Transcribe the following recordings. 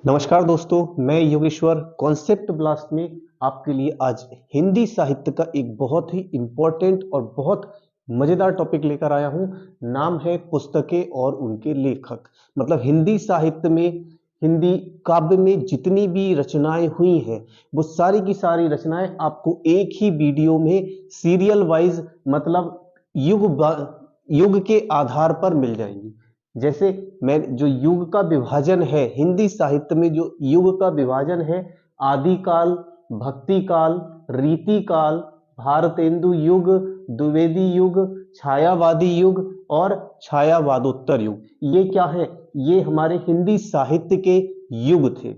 नमस्कार दोस्तों, मैं योगेश्वर कॉन्सेप्ट ब्लास्ट में आपके लिए आज हिंदी साहित्य का एक बहुत ही इम्पोर्टेंट और बहुत मजेदार टॉपिक लेकर आया हूं। नाम है पुस्तकें और उनके लेखक। मतलब हिंदी साहित्य में, हिंदी काव्य में जितनी भी रचनाएं हुई हैं वो सारी की सारी रचनाएं आपको एक ही वीडियो में सीरियल वाइज, मतलब युग के आधार पर मिल जाएंगी। जैसे मैं जो युग का विभाजन है हिंदी साहित्य में, जो युग का विभाजन है, आदि काल, भक्ति काल, रीति काल, भारतेंदु युग, द्विवेदी युग, छायावादी युग और छायावादोत्तर युग, ये क्या है? ये हमारे हिंदी साहित्य के युग थे।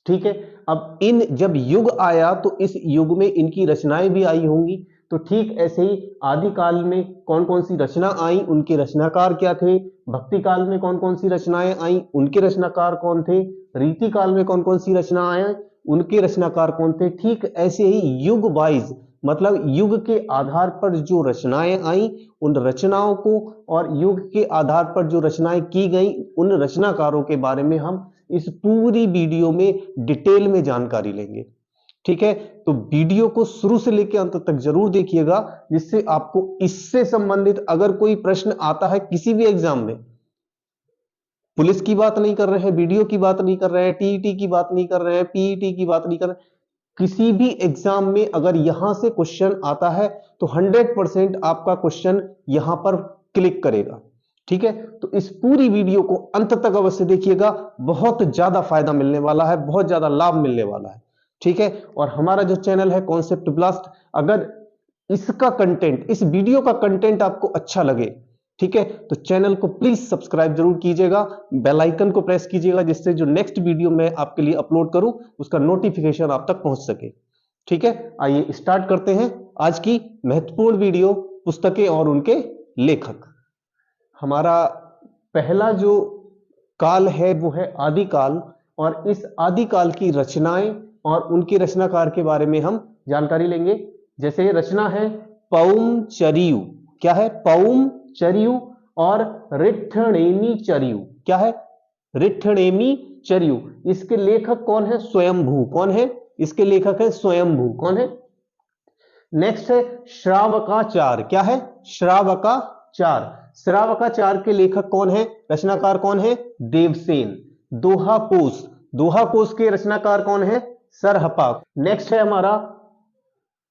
ठीक है। अब इन जब युग आया तो इस युग में इनकी रचनाएं भी आई होंगी। तो ठीक ऐसे ही आदिकाल में कौन कौन सी रचना आई, उनके रचनाकार क्या थे? भक्ति काल में कौन कौन सी रचनाएं आई, उनके रचनाकार कौन थे? रीति काल में कौन कौन सी रचनाएं आई, उनके रचनाकार कौन थे? ठीक ऐसे ही युग वाइज, मतलब युग के आधार पर जो रचनाएं आई, उन रचनाओं को और युग के आधार पर जो रचनाएं की गई, उन रचनाकारों के बारे में हम इस पूरी वीडियो में डिटेल में जानकारी लेंगे। ठीक है, तो वीडियो को शुरू से लेकर अंत तक जरूर देखिएगा, जिससे आपको इससे संबंधित अगर कोई प्रश्न आता है किसी भी एग्जाम में, पुलिस की बात नहीं कर रहे हैं, वीडियो की बात नहीं कर रहे हैं, टीईटी की बात नहीं कर रहे हैं, पीईटी की बात नहीं कर रहे हैं, किसी भी एग्जाम में अगर यहां से क्वेश्चन आता है तो 100% आपका क्वेश्चन यहां पर क्लिक करेगा। ठीक है, तो इस पूरी वीडियो को अंत तक अवश्य देखिएगा, बहुत ज्यादा फायदा मिलने वाला है, बहुत ज्यादा लाभ मिलने वाला है। ठीक है, और हमारा जो चैनल है कॉन्सेप्ट ब्लास्ट, अगर इसका कंटेंट, इस वीडियो का कंटेंट आपको अच्छा लगे, ठीक है, तो चैनल को प्लीज सब्सक्राइब जरूर कीजिएगा, बेल आइकन को प्रेस कीजिएगा, जिससे जो नेक्स्ट वीडियो मैं आपके लिए अपलोड करूं उसका नोटिफिकेशन आप तक पहुंच सके। ठीक है, आइए स्टार्ट करते हैं आज की महत्वपूर्ण वीडियो, पुस्तकें और उनके लेखक। हमारा पहला जो काल है वो है आदिकाल, और इस आदिकाल की रचनाएं और उनके रचनाकार के बारे में हम जानकारी लेंगे। जैसे रचना है पौमचरियु। क्या है? पौमचरियु और रिठ्ठणेमी चरियु। क्या है? रिठ्ठणेमी चरियु। इसके लेखक कौन है? स्वयंभू। कौन है इसके लेखक? है स्वयंभू। कौन है? नेक्स्ट है श्रावकाचार। क्या है? श्रावकाचार। श्रावकाचार के लेखक कौन है? रचनाकार कौन है? देवसेन। दोहाकोश। दोहाकोश के रचनाकार कौन है? सरहपा। नेक्स्ट है हमारा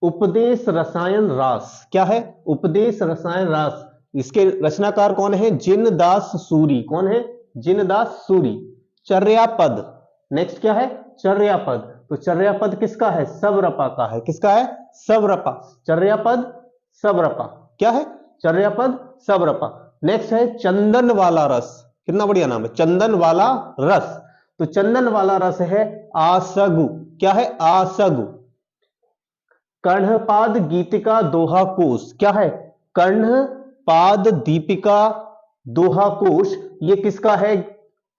उपदेश रसायन रास। क्या है? उपदेश रसायन रास। इसके रचनाकार कौन है? जिनदास सूरी। कौन है? जिनदास सूरी। चर्यापद। नेक्स्ट क्या है? चर्यापद। तो चर्यापद किसका है? सबरपा का है। किसका है? सबरपा। चर्यापद सबरपा। क्या है? चर्यापद सबरपा। नेक्स्ट है चंदन वाला रस। कितना बढ़िया नाम है, चंदन वाला रस। तो चंदन वाला रस है आसगु। क्या है? आसगु। कर्णपाद गीतिका दोहाकोश। क्या है? कर्णपाद दीपिका दोहाकोश। ये किसका है?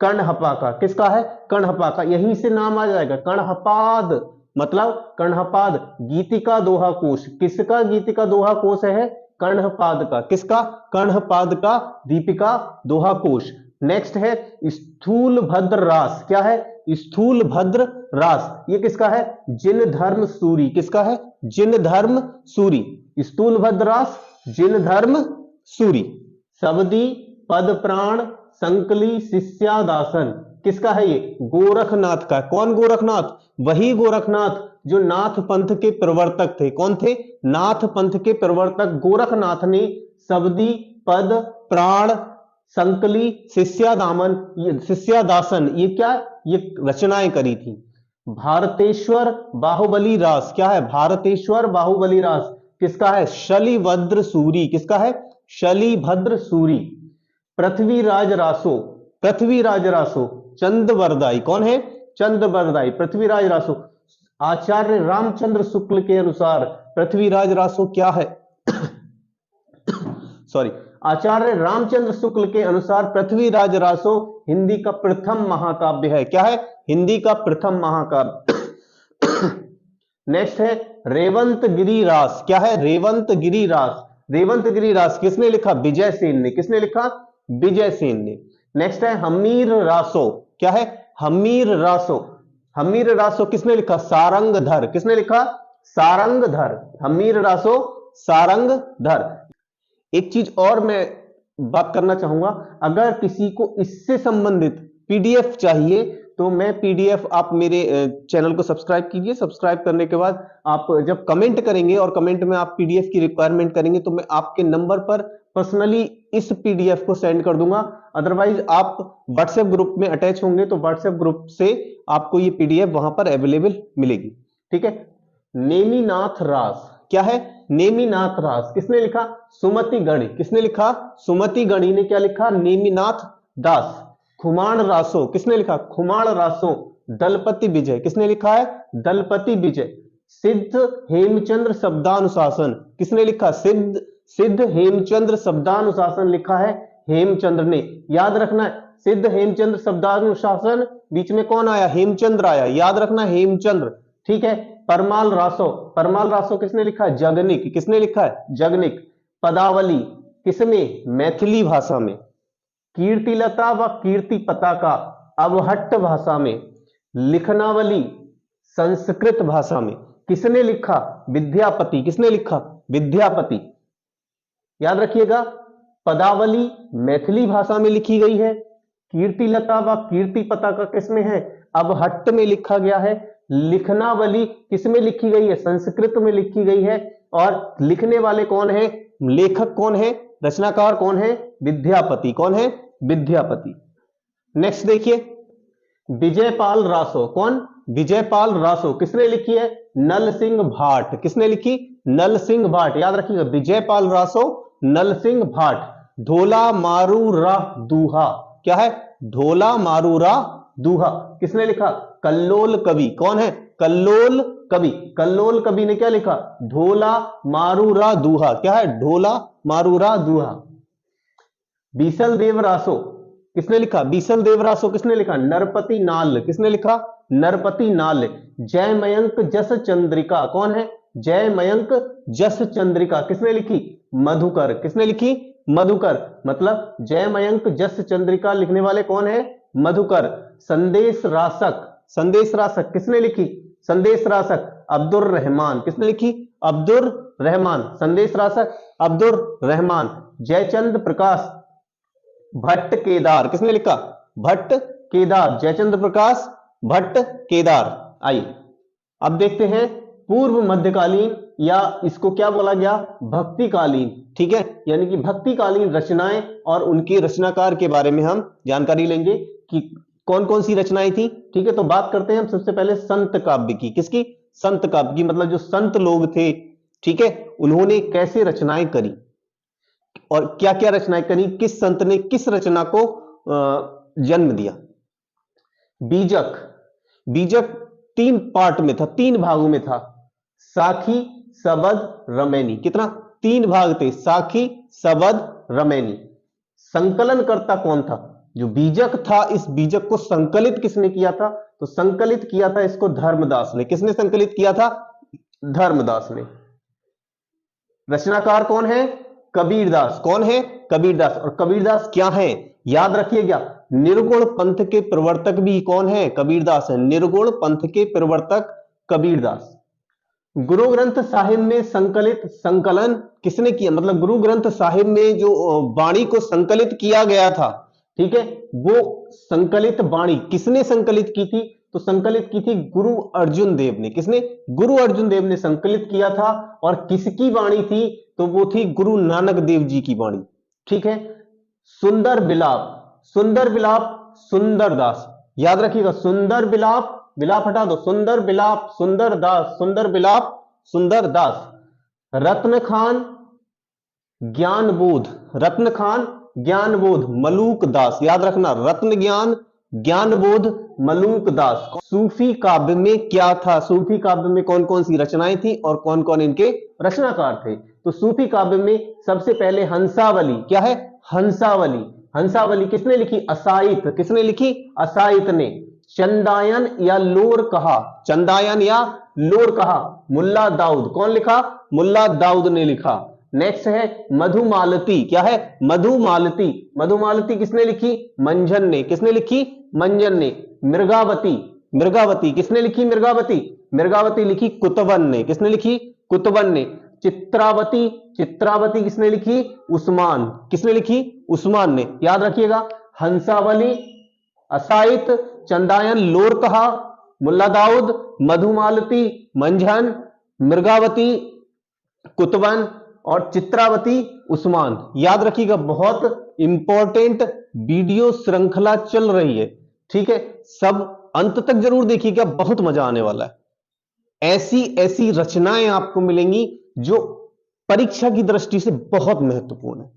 कर्णहपा का। किसका है? कर्णहपा का। यहीं से नाम आ जाएगा, कर्णहपाद, मतलब कर्णहपाद गीतिका दोहाकोश। किसका गीतिका दोहाकोश है? कर्णहपाद का। किसका? कर्णहपाद का दीपिका दोहाकोश। नेक्स्ट है स्थूल भद्र रास। क्या है? स्थूल भद्र रास। ये किसका है? जिन धर्म सूरी। किसका है? जिन धर्म सूरी। स्थूल भद्र रास, जिन धर्म सूरी। सवदी, पद प्राण, संकली, शिष्यादासन। किसका है ये? गोरखनाथ का। कौन गोरखनाथ? वही गोरखनाथ जो नाथ पंथ के प्रवर्तक थे। कौन थे? नाथ पंथ के प्रवर्तक गोरखनाथ ने सवदी, पद, प्राण, संकली, शिष्यादासन, ये क्या? ये रचनाएं करी थी। भारतेश्वर बाहुबली रास। क्या है? भारतेश्वर बाहुबली रास। किसका है? शलिभद्र सूरी। किसका है? शलिभद्र सूरी। पृथ्वीराज रासो। पृथ्वीराज रासो। चंदवरदाई। कौन है? चंदवरदाई। पृथ्वीराज रासो। आचार्य रामचंद्र शुक्ल के अनुसार पृथ्वीराज रासो क्या है? सॉरी, आचार्य रामचंद्र शुक्ल के अनुसार पृथ्वीराज रासो हिंदी का प्रथम महाकाव्य है। क्या है? हिंदी का प्रथम महाकाव्य। नेक्स्ट है रेवंत गिरी रास। क्या है? रेवंत गिरी रास। रेवंत गिरी रास किसने लिखा? विजय सेन ने। किसने लिखा? विजय सेन ने। नेक्स्ट है हमीर रासो। क्या है? हमीर रासो। हमीर रासो किसने लिखा? सारंगधर। किसने लिखा? सारंगधर। हमीर रासो सारंगधर। एक चीज और मैं बात करना चाहूंगा, अगर किसी को इससे संबंधित पीडीएफ चाहिए तो मैं पीडीएफ, आप मेरे चैनल को सब्सक्राइब कीजिए। सब्सक्राइब करने के बाद आप जब कमेंट करेंगे और कमेंट में आप पीडीएफ की रिक्वायरमेंट करेंगे तो मैं आपके नंबर पर पर्सनली इस पीडीएफ को सेंड कर दूंगा। अदरवाइज आप व्हाट्सएप ग्रुप में अटैच होंगे तो व्हाट्सएप ग्रुप से आपको ये पीडीएफ वहां पर अवेलेबल मिलेगी। ठीक है। नेमिनाथ रास, क्या है? नेमिनाथ रास किसने लिखा? सुमति गढ़ी। किसने लिखा? सुमति गढ़ी ने क्या लिखा? नेमिनाथ दास। खुमाण रासो किसने लिखा? खुमाण रासो दलपति विजय। किसने लिखा है? दलपति विजय। सिद्ध हेमचंद्र शब्दानुशासन किसने लिखा? सिद्ध हेमचंद्र शब्दानुशासन लिखा है हेमचंद्र ने। याद रखना है, सिद्ध हेमचंद्र शब्दानुशासन, बीच में कौन आया? हेमचंद्र आया। याद रखना, हेमचंद्र। ठीक है। परमाल रासो, परमाल रासो किसने लिखा है? जगनिक। किसने लिखा है? जगनिक। पदावली किसमें? मैथिली भाषा में। कीर्तिलता व कीर्ति पताका अवहट्ट भाषा में। लिखनावली संस्कृत भाषा में। किसने लिखा? विद्यापति। किसने लिखा? विद्यापति। याद रखिएगा, पदावली मैथिली भाषा में लिखी गई है। कीर्तिलता व कीर्ति पताका किसमें है? अवहट्ट में लिखा गया है। लिखनावली किसमें लिखी गई है? संस्कृत में लिखी गई है। और लिखने वाले कौन है? लेखक कौन है? रचनाकार कौन है? विद्यापति। कौन है? विद्यापति। नेक्स्ट देखिए, विजयपाल रासो। कौन? विजयपाल रासो। किसने लिखी है? नल सिंह भाट। किसने लिखी? नल सिंह भाट। याद रखिएगा, विजयपाल रासो, नल सिंह भाट। ढोला मारूरा दूहा, क्या है? ढोला मारूरा दूहा किसने लिखा? कल्लोल कवि। कौन है? कल्लोल कवि। कल्लोल कवि ने क्या लिखा? ढोला मारूरा दूहा। क्या है? ढोला मारूरा दूहा। बीसल देव रासो किसने लिखा? बीसल देव रासो किसने लिखा? नरपति नाल। किसने लिखा? नरपति नाल। जयमयंक जस चंद्रिका। कौन है? जयमयंक जस चंद्रिका किसने लिखी? मधुकर। किसने लिखी? मधुकर। मतलब जयमयंक जस चंद्रिका लिखने वाले कौन है? मधुकर। संदेश रासक, संदेश रासक किसने लिखी? संदेश रासक अब्दुर रहमान। किसने लिखी? अब्दुर रहमान। संदेश रासक अब्दुर रहमान। जयचंद प्रकाश भट्ट केदार। किसने लिखा? भट्ट केदार। जयचंद्र प्रकाश भट्ट केदार। आइए अब देखते हैं पूर्व मध्यकालीन, या इसको क्या बोला गया? भक्तिकालीन। ठीक है, यानी कि भक्तिकालीन रचनाएं और उनके रचनाकार के बारे में हम जानकारी लेंगे कि कौन कौन सी रचनाएं थी। ठीक है, तो बात करते हैं हम सबसे पहले संत काव्य की। किसकी? संत काव्य की, मतलब जो संत लोग थे, ठीक है, उन्होंने कैसे रचनाएं करी और क्या क्या रचनाएं करी, किस संत ने किस रचना को जन्म दिया। बीजक, बीजक 3 पार्ट में था, 3 भागों में था। साखी, सबद, रमैनी। कितना? 3 भाग थे, साखी, सबद, रमैनी। संकलन करता कौन था? जो बीजक था, इस बीजक को संकलित किसने किया था? तो संकलित किया था इसको धर्मदास ने। किसने संकलित किया था? धर्मदास ने। रचनाकार कौन है? कबीरदास। कौन है? कबीरदास। और कबीरदास क्या है? याद रखिएगा, निर्गुण पंथ के प्रवर्तक भी कौन है? कबीरदास है। निर्गुण पंथ के प्रवर्तक कबीरदास। गुरु ग्रंथ साहिब में संकलन किसने किया? मतलब गुरु ग्रंथ साहिब में जो वाणी को संकलित किया गया था, ठीक है, वो संकलित वाणी किसने संकलित की थी? तो संकलित की थी गुरु अर्जुन देव ने। किसने? गुरु अर्जुन देव ने संकलित किया था। और किसकी वाणी थी? तो वो थी गुरु नानक देव जी की वाणी। ठीक है। सुंदर विलाप, सुंदर विलाप सुंदरदास। याद रखिएगा, सुंदर विलाप, विलाप हटा दो, सुंदर विलाप सुंदरदास, सुंदर विलाप सुंदरदास। रत्न खान ज्ञानबोध, रत्न खान ज्ञानबोध मलूक दास। याद रखना, रत्न ज्ञान ज्ञानबोध मलूक दास। सूफी काव्य में क्या था? सूफी काव्य में कौन कौन सी रचनाएं थी और कौन कौन इनके रचनाकार थे? तो सूफी काव्य में सबसे पहले हंसावली। क्या है? हंसावली। हंसावली किसने लिखी? असाइत। किसने लिखी? असाइत ने। चंदायन या लोर कहा, चंदायन या लोर कहा मुल्ला दाऊद। कौन लिखा? मुल्ला दाऊद ने लिखा। नेक्स्ट है मधुमालती, क्या है मधुमालती, मधुमालती किसने लिखी मंझन ने, किसने लिखी मंझन ने। मृगावती, मृगावती किसने लिखी मृगावती, मृगावती लिखी कुतवन ने, किसने लिखी कुतवन ने। चित्रावती, चित्रावती किसने लिखी उस्मान, किसने लिखी उस्मान ने, याद रखिएगा। हंसावली, असाइत, चंदायन लोरकहा, मुल्ला दाऊद, मधुमालती, मंझन, मृगावती, कुतवन और चित्रावती उस्मान। याद रखिएगा, बहुत इंपॉर्टेंट वीडियो श्रृंखला चल रही है, ठीक है। सब अंत तक जरूर देखिएगा, बहुत मजा आने वाला है। ऐसी ऐसी रचनाएं आपको मिलेंगी जो परीक्षा की दृष्टि से बहुत महत्वपूर्ण है,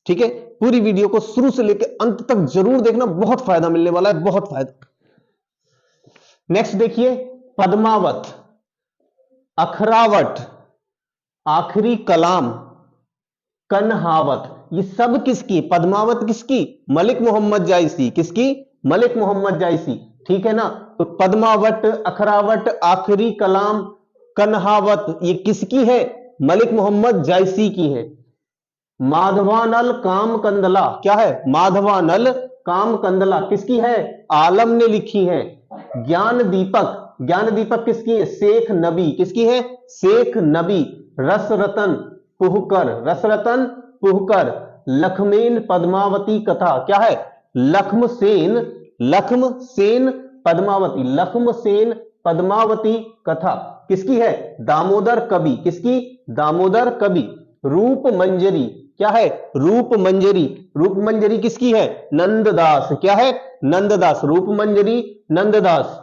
ठीक है। पूरी वीडियो को शुरू से लेकर अंत तक जरूर देखना, बहुत फायदा मिलने वाला है, बहुत फायदा। नेक्स्ट देखिए, पद्मावत, अखरावट, आखिरी कलाम, कन्हावत, ये सब किसकी, पद्मावत किसकी, मलिक मोहम्मद जायसी, किसकी मलिक मोहम्मद जायसी, ठीक है ना। तो पद्मावत, अखरावट, आखिरी कलाम, कन्हावत ये किसकी है, मलिक मोहम्मद जायसी की है। माधवानल काम कंदला, क्या है माधवानल काम कंदला किसकी है, आलम ने लिखी है। ज्ञान दीपक, ज्ञान दीपक किसकी है, शेख नबी, किसकी है शेख नबी। रसरतन पुहकर, रसरतन पुहकर। लखमेन पद्मावती कथा, क्या है लक्ष्मसेन, लक्ष्मसेन पद्मावती, लक्ष्मसेन पद्मावती कथा किसकी है, दामोदर कवि, किसकी दामोदर कवि। रूप मंजरी, क्या है रूप मंजरी, रूप मंजरी किसकी है नंददास, क्या है नंददास, रूप मंजरी नंददास,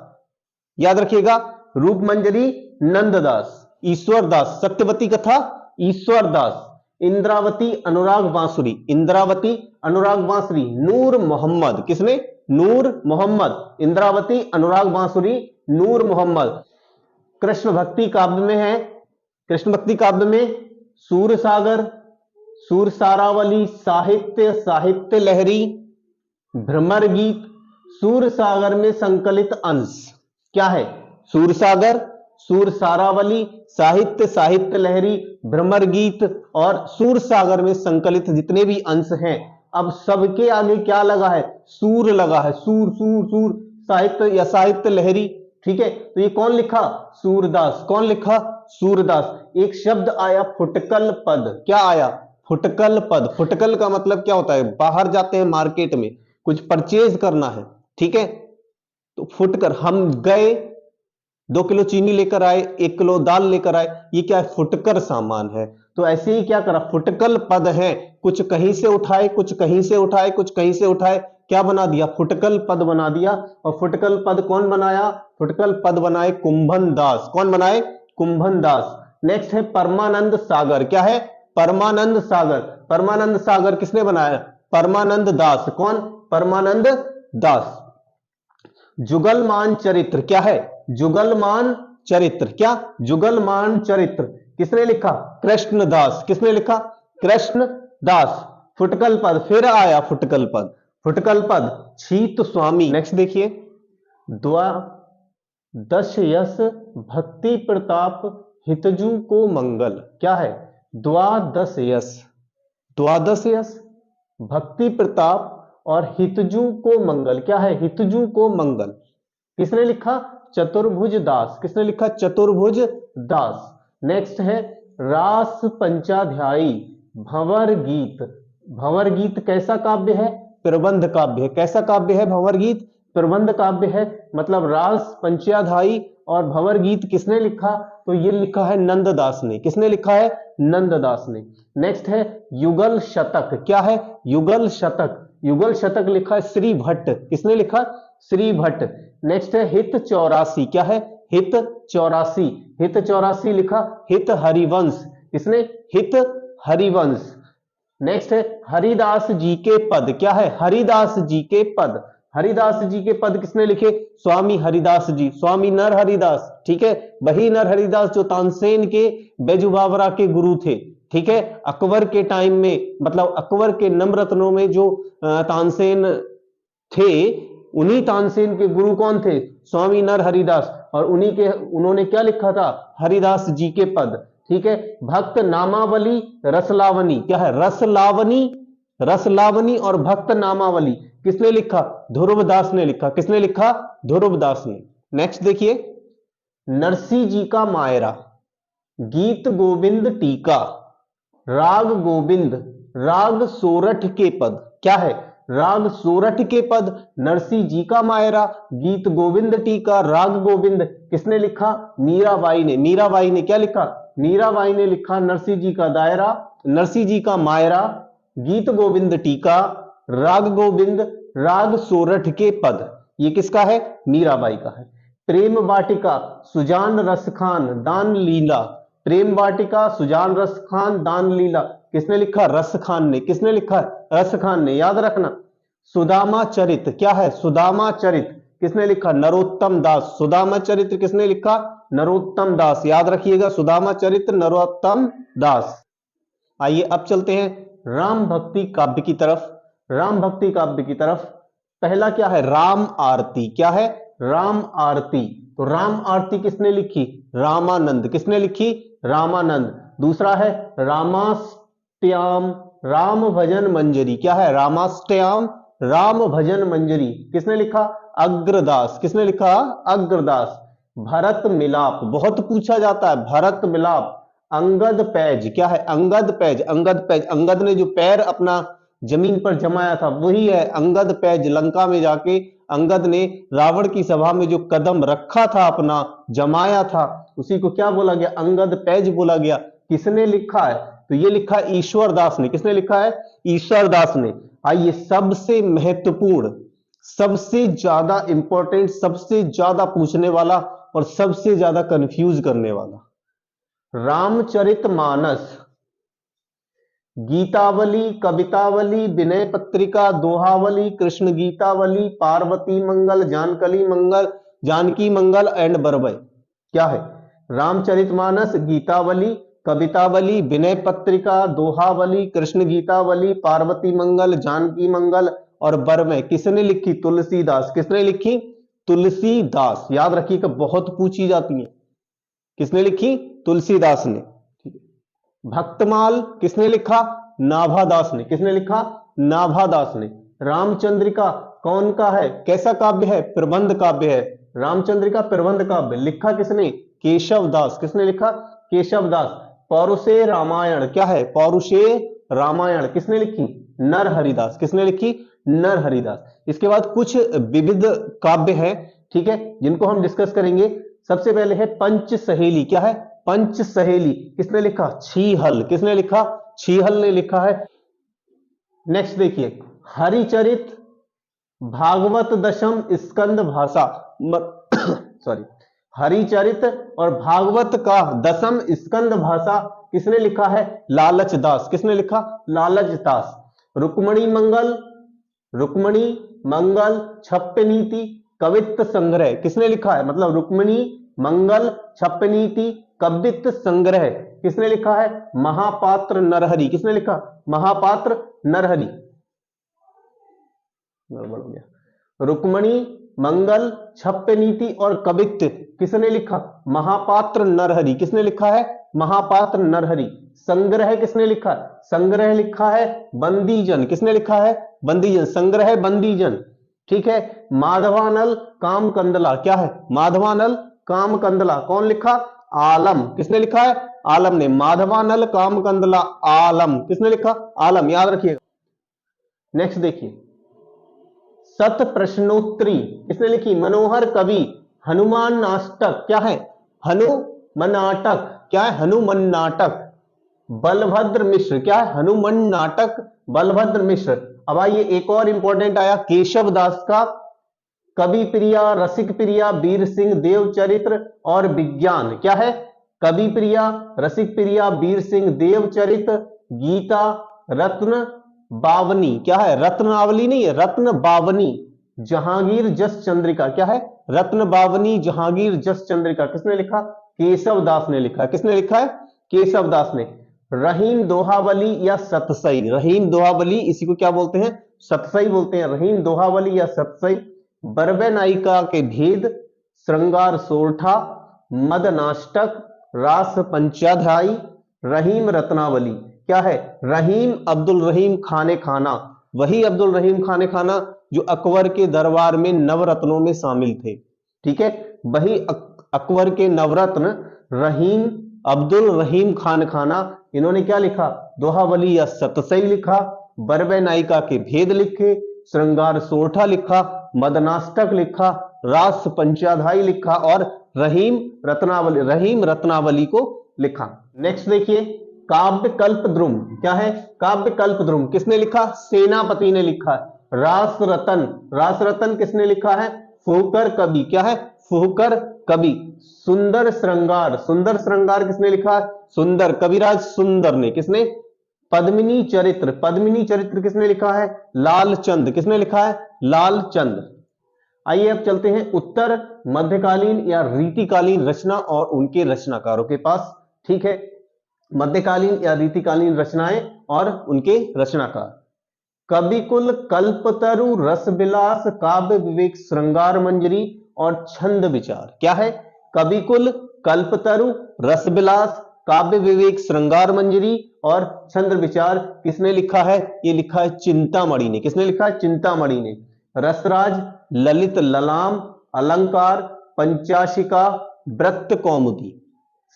याद रखिएगा रूप मंजरी नंददास। ईश्वरदास, सत्यवती कथा ईश्वरदास। इंद्रावती अनुराग बांसुरी, इंद्रावती अनुराग बांसुरी। नूर मोहम्मद, किसने नूर मोहम्मद, इंद्रावती अनुराग बांसुरी नूर मोहम्मद। कृष्ण भक्ति काव्य में है, कृष्ण भक्ति काव्य में सूरसागर, सूरसारावली, साहित्य, साहित्य लहरी, भ्रमर गीत। सूरसागर में संकलित अंश क्या है, सूरसागर, सूरसारावली, साहित्य, साहित्य लहरी, भ्रमर गीत और सूरसागर में संकलित जितने भी अंश हैं। अब सबके आगे क्या लगा है, सूर लगा है, सूर सूर सूर, साहित्य या साहित्य लहरी, ठीक है। तो ये कौन लिखा, सूरदास, कौन लिखा सूरदास। एक शब्द आया फुटकल पद, क्या आया फुटकल पद। फुटकल का मतलब क्या होता है, बाहर जाते हैं मार्केट में कुछ परचेज करना है, ठीक है, तो फुटकर, हम गए 2 किलो चीनी लेकर आए, 1 किलो दाल लेकर आए, ये क्या है फुटकर सामान है। तो ऐसे ही क्या करा, फुटकल पद है, कुछ कहीं से उठाए, कुछ कहीं से उठाए, कुछ कहीं से उठाए, क्या बना दिया फुटकल पद बना दिया। और फुटकल पद कौन बनाया, फुटकल पद बनाए कुंभन दास, कौन बनाए कुंभन दास। नेक्स्ट है परमानंद सागर, क्या है परमानंद सागर। परमानंद सागर किसने बनाया, परमानंद दास, कौन परमानंद दास। जुगलमान चरित्र, क्या है जुगलमान चरित्र, क्या जुगलमान चरित्र किसने लिखा, कृष्णदास, किसने लिखा कृष्णदास। फुटकल पद, फिर आया फुटकल पद, फुटकल पद छीत स्वामी। नेक्स्ट देखिए, द्वादश यश भक्ति प्रताप हितजू को मंगल, क्या है द्वादश यश, द्वादश यश भक्ति प्रताप और हितजू को मंगल, क्या है हितजू को मंगल किसने लिखा, चतुर्भुज दास, किसने लिखा चतुर्भुज दास। नेक्स्ट है रास पंचाध्यायी भंवर गीत। भंवर गीत कैसा काव्य है, प्रबंध काव्य है। कैसा काव्य है भंवर गीत, प्रबंध काव्य है। मतलब रास पंचाध्यायी और भंवर गीत किसने लिखा, तो ये लिखा है नंददास ने, किसने लिखा है नंददास ने। नेक्स्ट है युगल शतक, क्या है युगल शतक, युगल शतक लिखा है श्री भट्ट, किसने लिखा श्री भट्ट। नेक्स्ट है हित 84, क्या है हित 84, हित 84 लिखा हित हरिवंश, किसने हित हरिवंश। नेक्स्ट है हरिदास जी के पद, क्या है हरिदास जी के पद। हरिदास जी के पद किसने लिखे, स्वामी हरिदास जी, स्वामी नर हरिदास, ठीक है, वही नर हरिदास जो तानसेन के बैजू बावरा के गुरु थे, ठीक है। अकबर के टाइम में, मतलब अकबर के नवरत्नों में जो तानसेन थे, उन्हीं तानसेन के गुरु कौन थे, स्वामी नर हरिदास, और उन्हीं के, उन्होंने क्या लिखा था हरिदास जी के पद, ठीक है। भक्त नामावली, रसलावनी, क्या है? रसलावनी, रसलावनी और भक्त नामावली किसने लिखा? ध्रुवदास ने लिखा। किसने लिखा? ध्रुवदास ने। नेक्स्ट देखिए, नरसी जी का मायरा, गीत गोविंद टीका, राग गोविंद, राग सोरठ के पद, क्या है? राग सोरठ के पद, नरसी जी का मायरा, गीत गोविंद टीका, राग गोविंद किसने लिखा? मीराबाई ने। मीराबाई ने क्या लिखा? मीराबाई ने लिखा नरसी जी का दायरा, नरसी जी का मायरा, गीत गोविंद टीका, राग गोविंद, राग सोरठ के पद। ये किसका है? मीराबाई का है। प्रेम वाटिका, सुजान रस खान, दान लीला, प्रेम वाटिका, सुजान रस खान, दान लीला किसने लिखा? रस खान ने। किसने लिखा? रस खान ने, याद रखना। सुदामा चरित, क्या है? सुदामा चरित किसने लिखा? नरोत्तम दास। सुदामा चरित्र किसने लिखा? नरोत्तम दास, याद रखिएगा, सुदामा चरित्र नरोत्तम दास। आइए अब चलते हैं राम भक्ति काव्य की तरफ। राम भक्ति काव्य की तरफ पहला क्या है? राम आरती। क्या है? राम आरती। तो राम आरती किसने लिखी? रामानंद। किसने लिखी? रामानंद। दूसरा है रामाष्टयाम, राम भजन मंजरी, क्या है? रामाष्टयाम, राम भजन मंजरी किसने लिखा? अग्रदास। किसने लिखा? अग्रदास। भरत मिलाप, बहुत पूछा जाता है, भरत मिलाप। अंगद पैज, क्या है? अंगद पैज, अंगद पैज, अंगद ने जो पैर अपना जमीन पर जमाया था वही है अंगद पैज। लंका में जाके अंगद ने रावण की सभा में जो कदम रखा था, अपना जमाया था, उसी को क्या बोला गया? अंगद पैज बोला गया। किसने लिखा है? तो ये लिखा है ईश्वर दास ने। किसने लिखा है? ईश्वर दास ने। आइए सबसे महत्वपूर्ण, सबसे ज्यादा इंपॉर्टेंट, सबसे ज्यादा पूछने वाला और सबसे ज्यादा कंफ्यूज करने वाला, रामचरितमानस, गीतावली, कवितावली, विनय पत्रिका, दोहावली, कृष्ण गीतावली, पार्वती मंगल, जानकली मंगल, जानकी मंगल एंड बरबय, क्या है? रामचरितमानस, गीतावली, कवितावली, विनय पत्रिका, दोहावली, कृष्ण गीतावली, पार्वती मंगल, जानकी मंगल और बरमय किसने लिखी? तुलसीदास। किसने लिखी? तुलसीदास। याद रखिएगा, बहुत पूछी जाती है। किसने लिखी? तुलसीदास ने। भक्तमाल किसने लिखा? नाभादास ने। किसने लिखा? नाभादास ने। रामचंद्रिका कौन का है? कैसा काव्य है? प्रबंध काव्य है। रामचंद्रिका प्रबंध काव्य लिखा किसने? केशवदास। किसने लिखा? केशवदास। पौरुषे रामायण, क्या है? पौरुषे रामायण किसने लिखी? नरहरिदास। किसने लिखी? नरहरिदास। इसके बाद कुछ विविध काव्य है, ठीक है, जिनको हम डिस्कस करेंगे। सबसे पहले है पंच सहेली, क्या है? पंच सहेली किसने लिखा? छीहल। किसने लिखा? छीहल ने लिखा है। नेक्स्ट देखिए, हरिचरित, भागवत दशम स्कंद भाषा, सॉरी, हरिचरित और भागवत का दशम स्कंद भाषा किसने लिखा है? लालच दास। किसने लिखा? लालच दास। रुक्मणी मंगल, रुक्मणी मंगल छप्पनीति कवित्त संग्रह किसने लिखा है? मतलब रुक्मणी मंगल छप्पनीति कवित्त संग्रह किसने लिखा है? महापात्र नरहरि। किसने लिखा? महापात्र नरहरि। गड़बड़ हो गया। रुक्मणी मंगल छप्पनीति और कवित्त किसने लिखा? महापात्र नरहरि। किसने लिखा है? महापात्र नरहरि। संग्रह किसने लिखा? संग्रह लिखा है बंदीजन। किसने लिखा है? बंदीजन। संग्रह बंदीजन, ठीक है। माधवानल कामकंदला, क्या है? माधवानल कामकंदला कौन लिखा? आलम। किसने लिखा है? आलम ने। माधवानल कामकंदला आलम किसने लिखा? आलम, याद रखिएगा। नेक्स्ट देखिए, सत प्रश्नोत्तरी किसने लिखी? मनोहर कवि। हनुमान नाटक, क्या है? हनुमान नाटक, क्या है? हनुमान नाटक। बलभद्र मिश्र, क्या है? हनुमान नाटक बलभद्र मिश्र। अब आइए एक और इंपॉर्टेंट आया, केशव दास का कवि प्रिया, रसिक प्रिया, वीर सिंह देव चरित्र और विज्ञान, क्या है? कवि प्रिया, रसिक प्रिया, वीर सिंह देव चरित्र, गीता, रत्न बावनी, क्या है? रत्नावली नहीं है, रत्न बावनी, जहांगीर जस चंद्रिका, क्या है? रत्न बावनी जहांगीर जस चंद्रिका किसने लिखा? केशव दास ने लिखा। किसने लिखा है? केशव दास ने। रहीम दोहावली या सतसई, रहीम दोहावली इसी को क्या बोलते हैं? सतसई बोलते हैं। रहीम दोहावली या सतसई। बरबे नायिका के भेद, श्रृंगार सोरठा, मदनाष्टक, रास पंचाध्यायी, रहीम रत्नावली। क्या है? रहीम अब्दुल रहीम खाने खाना, वही अब्दुल रहीम खाने खाना जो अकबर के दरबार में नवरत्नों में शामिल थे। ठीक है, वही अकबर के नवरत्न रहीम अब्दुल रहीम खान खाना, इन्होंने क्या लिखा? दोहावली या सतसई लिखा, बरबे नायिका के भेद लिखे, श्रृंगार सोरठा लिखा, मदनाष्टक लिखा, रास पंचाध्यायी लिखा और रहीम रत्नावली को लिखा। नेक्स्ट देखिए, काव्य कल्पद्रुम। क्या है? काव्य कल्पद्रुम किसने लिखा? सेनापति ने लिखा है। रास रतन किसने लिखा है? फुहकर कवि। क्या है? फुहकर कवि। सुंदर श्रृंगार किसने लिखा है? सुंदर कविराज सुंदर ने। किसने? पद्मिनी चरित्र किसने लिखा है? लालचंद। किसने लिखा है? लालचंद। आइए अब चलते हैं उत्तर मध्यकालीन या रीतिकालीन रचना और उनके रचनाकारों के पास। ठीक है, मध्यकालीन या रीतिकालीन रचनाएं और उनके रचनाकार। कविकुल, कल्पतरु, रसविलास, काव्य विवेक, श्रृंगार मंजरी और छंद विचार। क्या है? कविकुल, कल्पतरु, रसविलास, काव्य विवेक, श्रृंगार मंजरी और छंद विचार किसने लिखा है? ये लिखा है चिंतामणि ने। किसने लिखा है? चिंतामणि ने। रसराज, ललित ललाम, अलंकार, पंचाशिका, व्रत कौमुदी।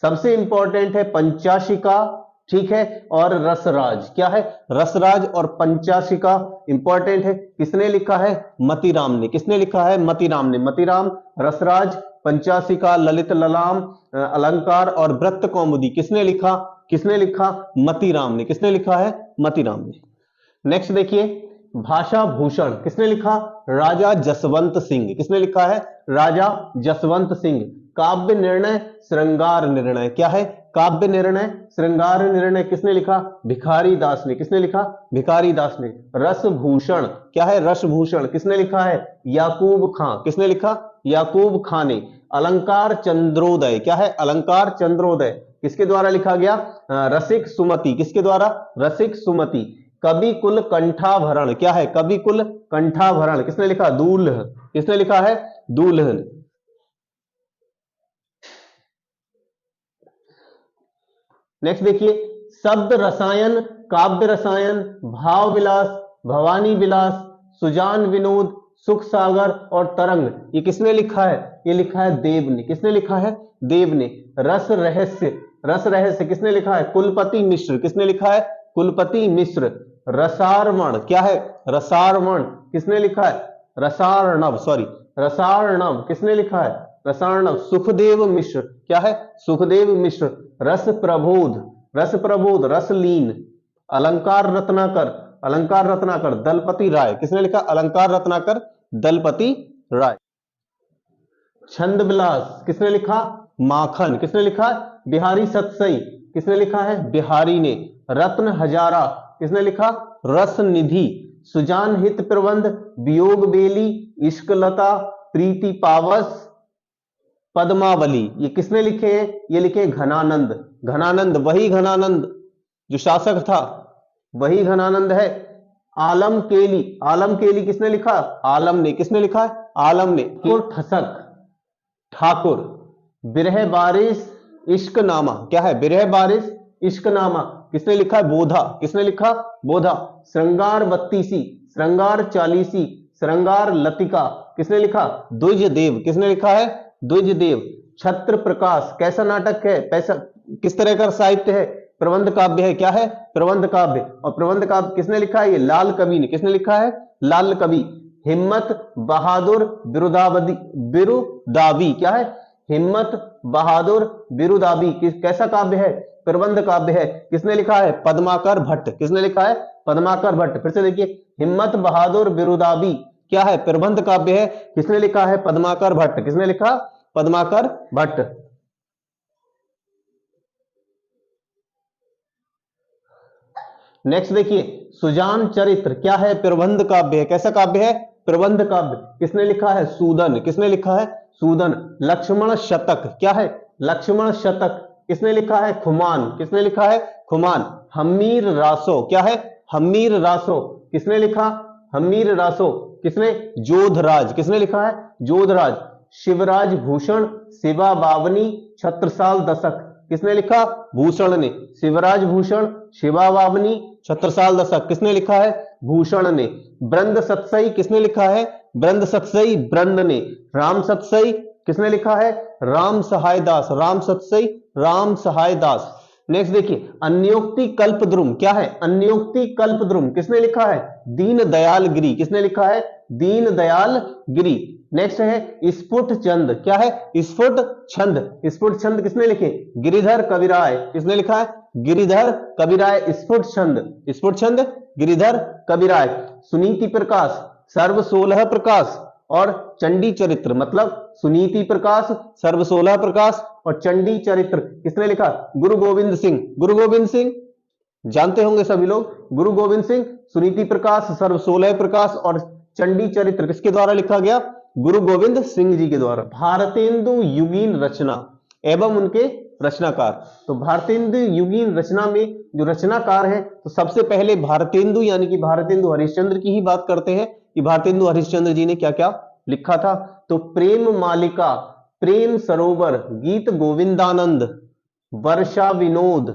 सबसे इंपॉर्टेंट है पंचाशिका, ठीक है, और रसराज। क्या है? रसराज और पंचाशिका इंपॉर्टेंट है। किसने लिखा है? मतीराम ने। किसने लिखा है? मतीराम ने। मतीराम, रसराज, पंचाशिका, ललित ललाम, अलंकार और व्रत कौमुदी किसने लिखा? मतीराम ने। किसने लिखा है? मतीराम ने। नेक्स्ट देखिए, भाषा भूषण किसने लिखा? राजा जसवंत सिंह। किसने लिखा है? राजा जसवंत सिंह। काव्य निर्णय, श्रृंगार निर्णय। क्या है? काव्य निर्णय, श्रृंगार निर्णय किसने लिखा? भिखारी दास ने। किसने लिखा? भिखारी दास ने। रसभूषण। क्या है? रसभूषण किसने लिखा है? याकूब खां। किसने लिखा? याकूब खां ने। अलंकार चंद्रोदय। क्या है? अलंकार चंद्रोदय किसके द्वारा लिखा गया? रसिक सुमति। किसके द्वारा? रसिक सुमति। कवि कुल कंठाभरण। क्या है? कवि कुल कंठाभरण किसने लिखा? दूल्ह। किसने लिखा है? दूल्ह। नेक्स्ट देखिए, शब्द रसायन, काव्य रसायन, भाव विलास, भवानी विलास, सुजान विनोद, सुख सागर और तरंग ये किसने लिखा है? ये लिखा है देव ने। किसने लिखा है? देव ने। रस रहस्य किसने लिखा है? कुलपति मिश्र। किसने लिखा है? कुलपति मिश्र। रसार्मण। क्या है? रसार्मण किसने लिखा है? रसार्णव किसने लिखा है? रसार्णव। सुखदेव मिश्र। क्या है? सुखदेव मिश्र। रस प्रबोध, रसलीन। अलंकार रत्नाकर, दलपति राय। किसने लिखा? अलंकार रत्नाकर, दलपति राय। छंद विलास किसने लिखा? माखन। किसने लिखा? बिहारी सतसई। किसने लिखा है? बिहारी ने। रत्न हजारा किसने लिखा? रस निधि। सुजान हित प्रबंध, वियोग बेली, इश्कलता, प्रीति पावस, पद्मावली ये किसने लिखे हैं? ये लिखे घनानंद, वही घनानंद जो शासक था, वही घनानंद है। आलम केली किसने लिखा? आलम ने। किसने लिखा है? आलम ने। ठसक ठाकुर। बिरह बारिश इश्कनामा। क्या है? बिरह बारिश इश्कनामा किसने लिखा है? बोधा। किसने लिखा? बोधा। श्रृंगार बत्तीसी, श्रृंगार चालीसी, श्रृंगार लतिका किसने लिखा? द्विजदेव। किसने लिखा है? द्विजदेव। छत्र प्रकाश कैसा नाटक है? किस तरह का साहित्य है? प्रबंध काव्य है। क्या है? प्रबंध काव्य। और प्रबंध काव्य किसने लिखा है? ये लाल कवि ने। किसने लिखा है? लाल कवि। हिम्मत बहादुर बिरुदावी। क्या है? हिम्मत बहादुर बिरुदावी कैसा काव्य है? प्रबंध काव्य है। किसने लिखा है? पद्माकर भट्ट। किसने लिखा है? पद्माकर भट्ट। फिर से देखिए, हिम्मत बहादुर बिरुदावी क्या है? प्रबंध काव्य है। किसने लिखा है? पद्माकर भट्ट। किसने लिखा? पद्माकर भट्ट। नेक्स्ट देखिए, सुजान चरित्र क्या है? प्रबंध काव्य है। कैसा काव्य है? प्रबंध काव्य। किसने लिखा है? सूदन। किसने लिखा है? सूदन। लक्ष्मण शतक क्या है? लक्ष्मण शतक। किसने लिखा है? खुमान। किसने लिखा है? खुमान। हम्मीर रासो क्या है? हम्मीर रासो। किसने लिखा? हम्मीर रासो। किसने? जोधराज। किसने लिखा है? जोधराज। शिवराज भूषण, शिवा बावनी, छत्रसाल दशक किसने लिखा? भूषण ने। शिवराज भूषण, शिवा बावनी, छत्रसाल दशक किसने लिखा है? भूषण ने। ब्रंद सतसई किसने लिखा है? ब्रंद सतसई ब्रंद ने। राम सतसई किसने लिखा है? राम सहाय दास। राम सतसई राम सहाय दास। नेक्स्ट देखिए, अन्योक्ति कल्पद्रुम क्या है? अन्योक्ति कल्पद्रुम किसने लिखा है? दीन दयाल गिरी। किसने लिखा है? दीन दयाल गिरी। नेक्स्ट है स्फुट चंद क्या है? स्फुट छंद। स्फुट छंद किसने लिखे? गिरिधर कविराय। किसने लिखा है? गिरिधर कविराय। स्फुट छंद, स्फुट छंद गिरिधर कविराय। सुनीति प्रकाश, सर्व 16 प्रकाश और चंडी चरित्र, मतलब सुनीति प्रकाश, सर्व 16 प्रकाश और चंडी चरित्र किसने लिखा? गुरु गोविंद सिंह। गुरु गोविंद सिंह जानते होंगे सभी लोग। गुरु गोविंद सिंह, सुनीति प्रकाश, सर्व 16 प्रकाश और चंडी चरित्र किसके द्वारा लिखा गया? गुरु गोविंद सिंह जी के द्वारा। भारतेंदु युगीन रचना एवं उनके रचनाकार। तो भारतेंदु युगीन रचना में जो रचनाकार हैं, तो सबसे पहले भारतेंदु यानी कि भारतेंदु हरिश्चंद्र की ही बात करते हैं कि भारतेंदु हरिश्चंद्र जी ने क्या क्या लिखा था। तो प्रेम मालिका, प्रेम सरोवर, गीत गोविंदानंद, वर्षा विनोद,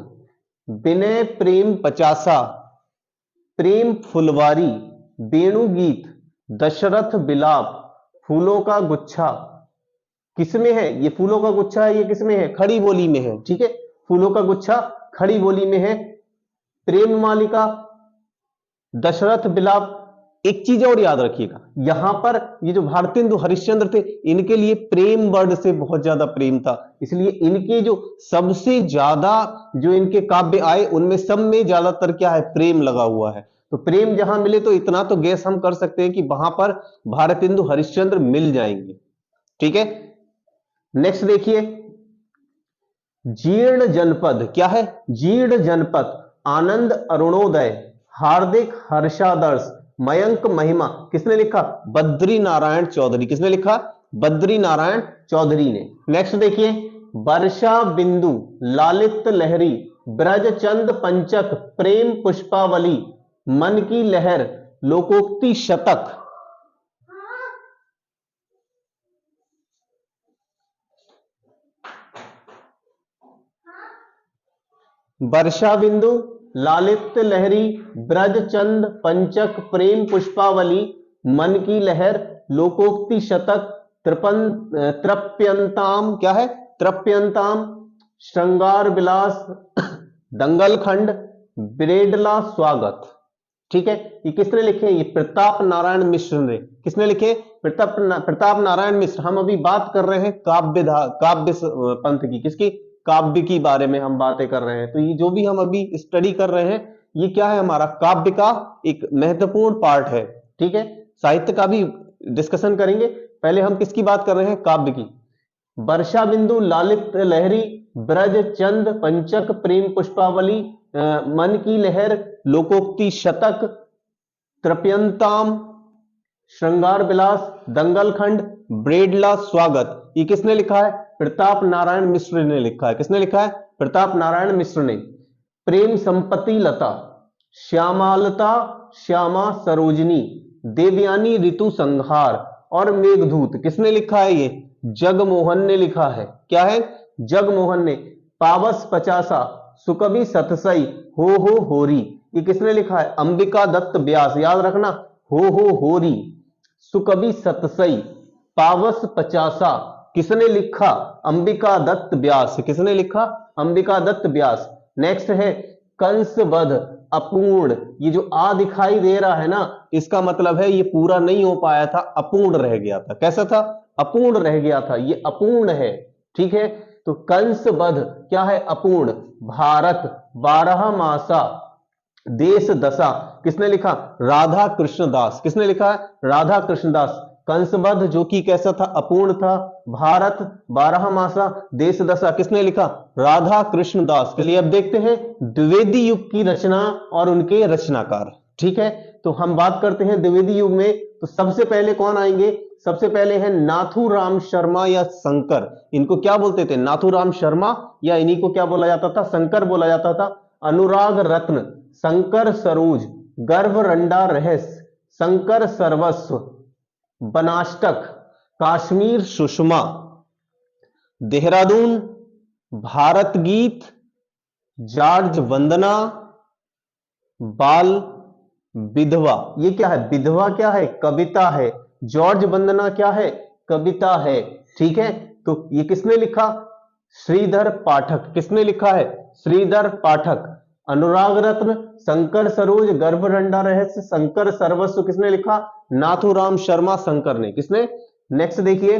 विनय प्रेम पचासा, प्रेम फुलवारी, वेणु गीत, दशरथ बिलाप, फूलों का गुच्छा किसमें है? ये फूलों का गुच्छा है, ये किसमें है? खड़ी बोली में है। ठीक है, फूलों का गुच्छा खड़ी बोली में है। प्रेम मालिका, दशरथ बिलाप। एक चीज और याद रखिएगा, यहां पर ये जो भारतेंदु हरिश्चंद्र थे, इनके लिए प्रेम वर्ड से बहुत ज्यादा प्रेम था, इसलिए इनके जो सबसे ज्यादा जो इनके काव्य आए, उनमें सब में ज्यादातर क्या है? प्रेम लगा हुआ है। तो प्रेम जहां मिले तो इतना तो गैस हम कर सकते हैं कि वहां पर भारतेंदु हरिश्चंद्र मिल जाएंगे। ठीक है, नेक्स्ट देखिए, जीर्ण जनपद क्या है? जीर्ण जनपद, आनंद अरुणोदय, हार्दिक हर्षादर्श, मयंक महिमा किसने लिखा? बद्री नारायण चौधरी। किसने लिखा? बद्री नारायण चौधरी ने। नेक्स्ट देखिए, वर्षा बिंदु, लालित लहरी, ब्रजचंद पंचक, प्रेम पुष्पावली, मन की लहर, लोकोक्ति शतक। वर्षा बिंदु, लालित्य लहरी, ब्रजचंद पंचक, प्रेम पुष्पावली, मन की लहर, लोकोक्ति शतक, तृप्यंताम क्या है? तृप्यंताम, श्रृंगार विलास, दंगल खंड, बिरेडला स्वागत। ठीक है, ये किसने लिखे? ये प्रताप नारायण मिश्र ने। किसने लिखे? प्रताप नारायण मिश्र। हम अभी बात कर रहे हैं काव्य पंथ की। किसकी? काव्य की बारे में हम बातें कर रहे हैं। तो ये जो भी हम अभी स्टडी कर रहे हैं, ये क्या है? हमारा काव्य का एक महत्वपूर्ण पार्ट है। ठीक है, साहित्य का भी डिस्कशन करेंगे, पहले हम किसकी बात कर रहे हैं? काव्य की। वर्षा बिंदु, लालित लहरी, ब्रज चंद पंचक, प्रेम पुष्पावली, मन की लहर, लोकोक्ति शतक, तृप्यंताम, श्रृंगार विलास, दंगल खंड, ब्रेडला स्वागत, ये किसने लिखा है? प्रताप नारायण मिश्र ने लिखा है। किसने लिखा है? प्रताप नारायण मिश्र ने। प्रेम संपत्ति लता, श्यामालता, श्यामा सरोजनी, देवयानी ऋतु संहार और मेघदूत किसने लिखा है? ये जगमोहन ने लिखा है। क्या है? जगमोहन ने। पावस पचासा, सुकवि सतसई, हो होरी, ये किसने लिखा है? अंबिका दत्त व्यास। याद रखना, हो होरी, सुकवि सतसई, पावस पचासा किसने लिखा? अंबिका दत्त व्यास। किसने लिखा? अंबिका दत्त व्यास। नेक्स्ट है कंसवध, अपूर्ण, ये जो आ दिखाई दे रहा है ना, इसका मतलब है ये पूरा नहीं हो पाया था, अपूर्ण रह गया था। कैसा था? अपूर्ण रह गया था, ये अपूर्ण है। ठीक है, तो कंसवध क्या है? अपूर्ण। भारत 12 मासा, देश दशा किसने लिखा? राधा कृष्णदास। किसने लिखा है? राधा कृष्णदास। कंसबद्ध जो कि कैसा था? अपूर्ण था। भारत 12 मासा, देश दशा किसने लिखा? राधा कृष्णदास। चलिए अब देखते हैं द्विवेदी युग की रचना और उनके रचनाकार। ठीक है, तो हम बात करते हैं द्विवेदी युग में, तो सबसे पहले कौन आएंगे? सबसे पहले है नाथूराम शर्मा या शंकर। इनको क्या बोलते थे? नाथूराम शर्मा, या इन्हीं को क्या बोला जाता था? शंकर बोला जाता था। अनुराग रत्न, शंकर सरोज, गर्भ रंडा रहस्य, शंकर सर्वस्व, बनाष्टक, काश्मीर सुषमा, देहरादून भारत गीत, जॉर्ज वंदना, बाल विधवा। ये क्या है? विधवा क्या है? कविता है। जॉर्ज वंदना क्या है? कविता है। ठीक है, तो ये किसने लिखा? श्रीधर पाठक। किसने लिखा है? श्रीधर पाठक। अनुराग रत्न, शंकर सरोज, गर्भरंडा रहस्य, शंकर सर्वस्व किसने लिखा? नाथूराम शर्मा शंकर ने। किसने? नेक्स्ट देखिए,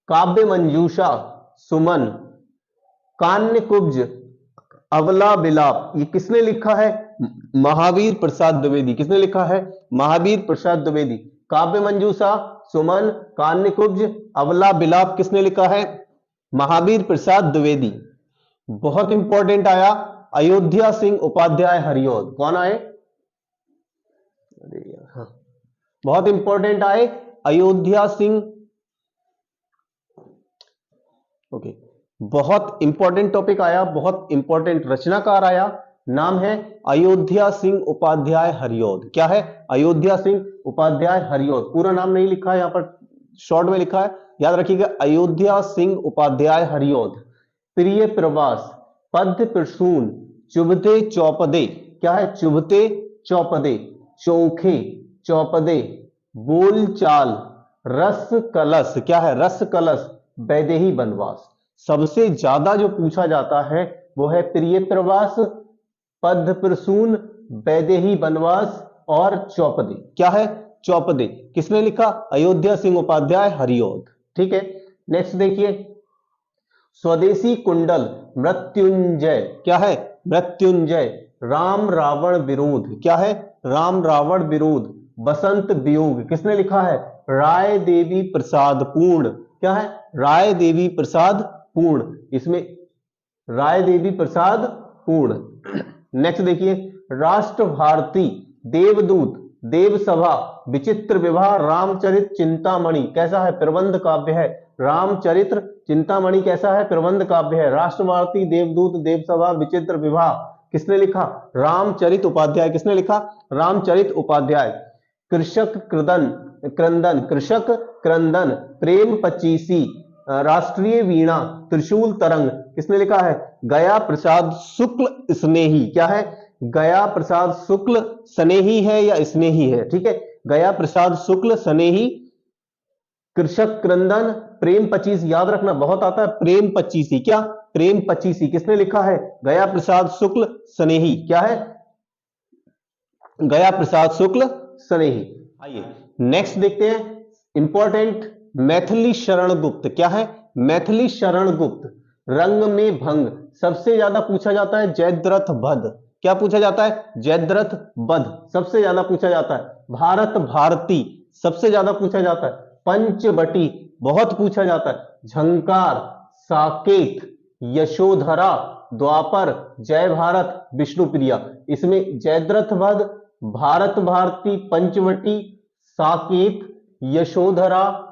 काव्य मंजूषा, सुमन, कान्य कुब्ज, अवला विलाप, ये किसने लिखा है? महावीर प्रसाद द्विवेदी। किसने लिखा है? महावीर प्रसाद द्विवेदी। काव्य मंजूषा, सुमन, कान्य कुब्ज, अवला विलाप किसने लिखा है? महावीर प्रसाद द्विवेदी। बहुत इंपॉर्टेंट आया, अयोध्या सिंह उपाध्याय हरिऔध। कौन आए? हाँ, बहुत इंपॉर्टेंट आए, अयोध्या सिंह। ओके, बहुत इंपॉर्टेंट टॉपिक आया, बहुत इंपॉर्टेंट रचनाकार आया। नाम है अयोध्या सिंह उपाध्याय हरिऔध। क्या है? अयोध्या सिंह उपाध्याय हरिऔध। पूरा नाम नहीं लिखा है यहां पर, शॉर्ट में लिखा है, याद रखिएगा, अयोध्या सिंह उपाध्याय हरिऔध। प्रिय प्रवास, पद्य प्रसून, चुभते चौपदे। क्या है? चुभते चौपदे, चौखे, चौपदे, बोल चाल, रस कलश। क्या है? रस कलश, वैदेही वनवास। सबसे ज्यादा जो पूछा जाता है वो है प्रिय प्रवास, पद्य प्रसून, वैदेही वनवास और चौपदे। क्या है? चौपदे। किसने लिखा? अयोध्या सिंह उपाध्याय हरिऔध। ठीक है, नेक्स्ट देखिए, स्वदेशी कुंडल, मृत्युंजय। क्या है? मृत्युंजय। राम रावण विरोध। क्या है? राम रावण विरोध। बसंत वियोग किसने लिखा है? राय देवी प्रसाद पूर्ण। क्या है? राय देवी प्रसाद पूर्ण। इसमें राय देवी प्रसाद पूर्ण। नेक्स्ट देखिए, राष्ट्र भारती, देवदूत, देवसभा, विचित्र विवाह, रामचरित चिंतामणि। कैसा है? प्रबंध काव्य है। रामचरित्र चिंतामणि कैसा है? प्रबंध काव्य है। राष्ट्र भारती, देवदूत, देवसभा, विचित्र विवाह किसने लिखा? रामचरित उपाध्याय। किसने लिखा? रामचरित उपाध्याय। कृषक क्रंदन, कृषक क्रंदन, प्रेम पचीसी, राष्ट्रीय वीणा, त्रिशूल तरंग किसने लिखा है? गया प्रसाद शुक्ल स्नेही। क्या है? गया प्रसाद शुक्ल स्नेही है या स्नेही है? ठीक है, गया प्रसाद शुक्ल स्नेही। कृषक क्रंदन, प्रेम पचीस, याद रखना बहुत आता है, प्रेम पचीसी। क्या? प्रेम पचीसी किसने लिखा है? गया प्रसाद शुक्ल स्नेही। क्या है? गया प्रसाद शुक्ल स्नेही। आइए नेक्स्ट देखते हैं, इंपॉर्टेंट, मैथिली शरण गुप्त। क्या है? मैथिली शरण गुप्त। रंग में भंग सबसे ज्यादा पूछा जाता है। जयद्रथ वध। क्या पूछा जाता है? जयद्रथ वध सबसे ज्यादा पूछा जाता है। भारत भारती सबसे ज्यादा पूछा जाता है। पंचवटी बहुत पूछा जाता है। झंकार, साकेत, यशोधरा, द्वापर, जय भारत, विष्णुप्रिया। इसमें जयद्रथ वध, भारत भारती, पंचवटी, साकेत, यशोधरा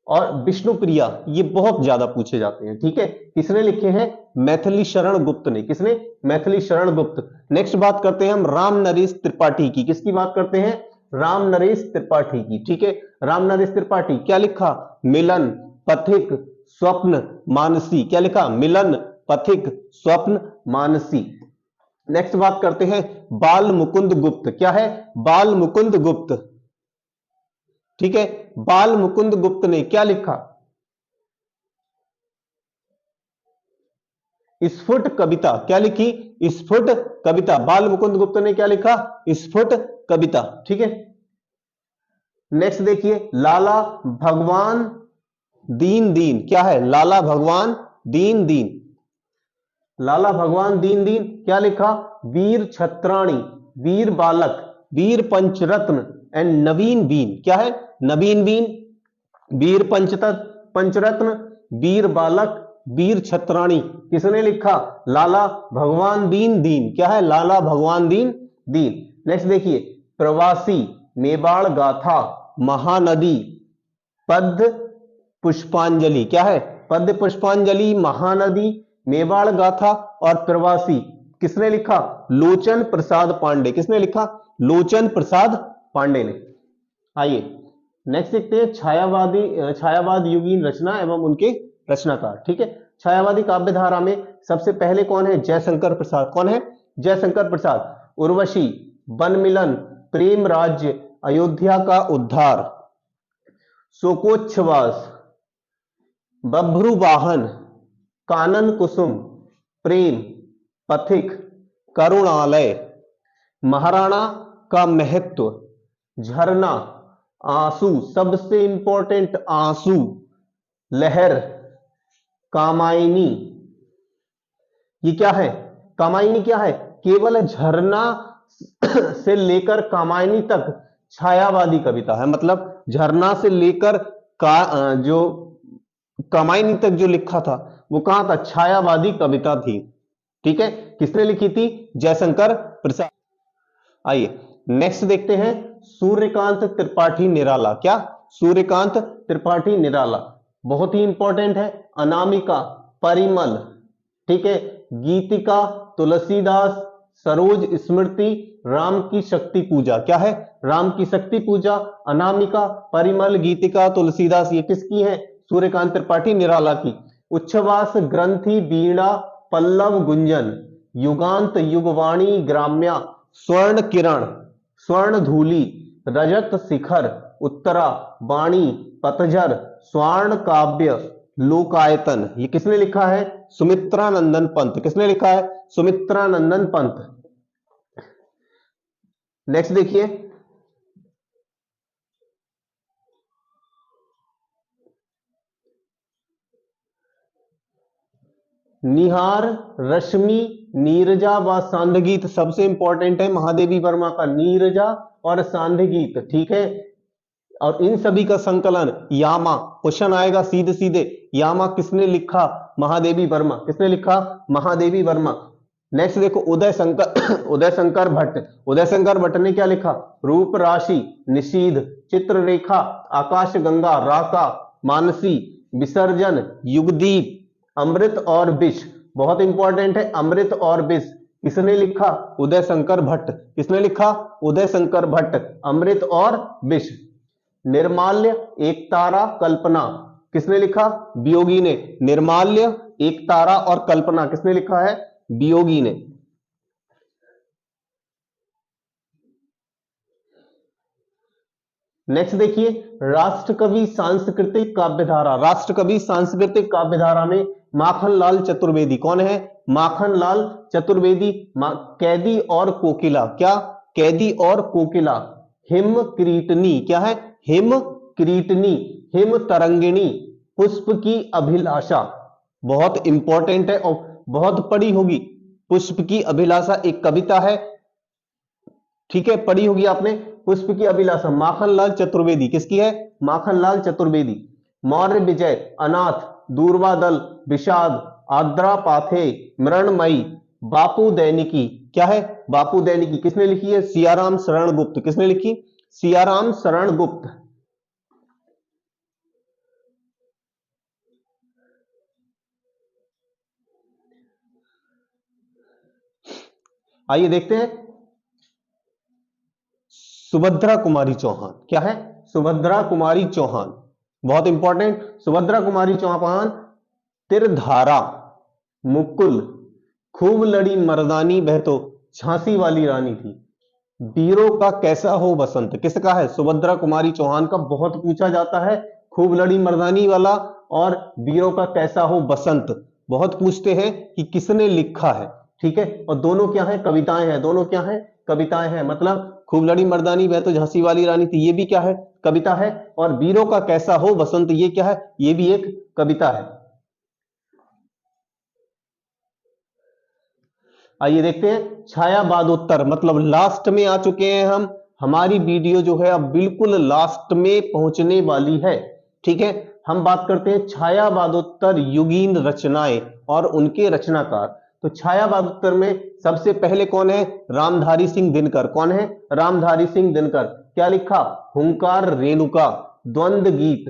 और विष्णुप्रिया ये बहुत ज्यादा पूछे जाते हैं। ठीक है, किसने लिखे हैं? मैथिली शरण गुप्त ने। किसने? मैथिली शरण गुप्त। नेक्स्ट बात करते हैं हम राम नरेश त्रिपाठी की। किसकी बात करते हैं? राम नरेश त्रिपाठी की। ठीक है, राम नरेश त्रिपाठी क्या लिखा? मिलन, पथिक, स्वप्न, मानसी। क्या लिखा? मिलन, पथिक, स्वप्न, मानसी। नेक्स्ट बात करते हैं बाल मुकुंद गुप्त। क्या है? बाल मुकुंद गुप्त। ठीक है, बाल मुकुंद गुप्त ने क्या लिखा? स्फुट कविता। क्या लिखी? स्फुट कविता। बाल मुकुंद गुप्त ने क्या लिखा? स्फुट कविता। ठीक है, नेक्स्ट देखिए, लाला भगवान दीन दीन। क्या है? लाला भगवान दीन दीन। लाला भगवान दीन दीन क्या लिखा? वीर छत्राणी, वीर बालक, वीर पंचरत्न एंड नवीन बीन। क्या है? नवीन बीन, वीर पंचरत्न, वीर बालक, वीर छत्राणी किसने लिखा? लाला भगवान दीन दीन। क्या है? लाला भगवान दीन दीन। नेक्स्ट देखिए, प्रवासी, मेवाड़ गाथा, महानदी, पद्य पुष्पांजलि। क्या है? पद्य पुष्पांजलि, महानदी, मेवाड़ गाथा और प्रवासी किसने लिखा? लोचन प्रसाद पांडे। किसने लिखा? लोचन प्रसाद पांडे ने। आइए नेक्स्ट देखते हैं छायावाद युगीन रचना एवं उनके रचनाकार। ठीक है, छायावादी काव्य धारा में सबसे पहले कौन है? जयशंकर प्रसाद। कौन है? जयशंकर प्रसाद। उर्वशी, वन मिलन, प्रेम राज्य, अयोध्या का उद्धार, शोकोच्छ्वास, बभ्रुवाहन, कानन कुसुम, प्रेम, पथिक, करुणालय, महाराणा का महत्व, झरना, आंसू, सबसे इंपॉर्टेंट आंसू, लहर, कामायनी। ये क्या है? कामायनी क्या है? केवल झरना से लेकर कामायनी तक छायावादी कविता है। मतलब झरना से लेकर जो कामायनी तक जो लिखा था वो कहां था? छायावादी कविता थी। ठीक है, किसने लिखी थी? जयशंकर प्रसाद। आइए नेक्स्ट देखते हैं, सूर्यकांत त्रिपाठी निराला। क्या? सूर्यकांत त्रिपाठी निराला बहुत ही इंपॉर्टेंट है। अनामिका, परिमल, ठीक है, गीतिका, तुलसीदास, सरोज स्मृति, राम की शक्ति पूजा। क्या है? राम की शक्ति पूजा। अनामिका, परिमल, गीतिका, तुलसीदास ये किसकी है? सूर्यकांत त्रिपाठी निराला की। उच्छ्वास, ग्रंथि, वीणा, पल्लव, गुंजन, युगांत, युगवाणी, ग्राम्या, स्वर्ण किरण, स्वर्ण धूली, रजत शिखर, उत्तरा, वाणी, पतझर, स्वर्ण काव्य, लोकायतन। ये किसने लिखा है? सुमित्रानंदन पंत। किसने लिखा है? सुमित्रानंदन पंत। नेक्स्ट देखिए, निहार, रश्मि, नीरजा व सांध्य सबसे इंपॉर्टेंट है महादेवी वर्मा का नीरजा और सांध्य। ठीक है, और इन सभी का संकलन यामा। क्वेश्चन आएगा सीधे सीधे, यामा किसने लिखा? महादेवी वर्मा। किसने लिखा? महादेवी वर्मा। नेक्स्ट देखो, उदय शंकर उदय शंकर भट्ट। उदय शंकर भट्ट ने क्या लिखा? रूप राशि, निषीध, चित्ररेखा, आकाश गंगा, राका, मानसी, विसर्जन, युगदीप, अमृत और विष। बहुत इंपॉर्टेंट है, अमृत और विष किसने लिखा? उदय शंकर भट्ट। किसने लिखा? उदय शंकर भट्ट। अमृत और विष। निर्माल्य, एक तारा, कल्पना किसने लिखा? वियोगी ने। निर्माल्य, एक तारा और कल्पना किसने लिखा है? वियोगी ने। नेक्स्ट देखिए, राष्ट्रकवि सांस्कृतिक काव्यधारा। राष्ट्रकवि सांस्कृतिक काव्यधारा में माखनलाल चतुर्वेदी। कौन है? माखनलाल चतुर्वेदी। कैदी और कोकिला। क्या? कैदी और कोकिला। हिम कीर्तनी। क्या है? हिम कीर्तनी, हिम तरंगिणी, पुष्प की अभिलाषा। बहुत इंपॉर्टेंट है और बहुत पढ़ी होगी। पुष्प की अभिलाषा एक कविता है, ठीक है, पढ़ी होगी आपने। पुष्प की अभिलाषा माखनलाल चतुर्वेदी किसकी है? माखनलाल चतुर्वेदी। मौर्य विजय, अनाथ, दूर्वादल, विषाद, आद्रा पाथे, मृणमयी, बापू दैनिकी। क्या है? बापू दैनिकी किसने लिखी है? सियाराम शरण गुप्त। किसने लिखी? सियाराम शरण गुप्त। आइए देखते हैं, सुभद्रा कुमारी चौहान। क्या है? सुभद्रा कुमारी चौहान बहुत इंपॉर्टेंट। सुभद्रा कुमारी चौहान तिरधारा, मुकुल, खूब लड़ी मर्दानी, वह तो झांसी वाली रानी थी, वीरों का कैसा हो बसंत। किसका है? सुभद्रा कुमारी चौहान का बहुत पूछा जाता है। खूब लड़ी मर्दानी वाला और वीरों का कैसा हो बसंत बहुत पूछते हैं कि किसने लिखा है। ठीक है, और दोनों क्या है? कविताएं हैं। दोनों क्या है? कविताएं हैं। मतलब खूब लड़ी मर्दानी वह तो झांसी वाली रानी थी, ये भी क्या है? कविता है। और वीरों का कैसा हो बसंत ये क्या है? ये भी एक कविता है। आइए देखते हैं, छायावादोत्तर मतलब लास्ट में आ चुके हैं हम। हमारी वीडियो जो है अब बिल्कुल लास्ट में पहुंचने वाली है। ठीक है, हम बात करते हैं छायावादोत्तर युगीन रचनाएं और उनके रचनाकार। तो छायावादोत्तर में सबसे पहले कौन है? रामधारी सिंह दिनकर। कौन है? रामधारी सिंह दिनकर। क्या लिखा? हुंकार रेणुका, द्वंद्व गीत,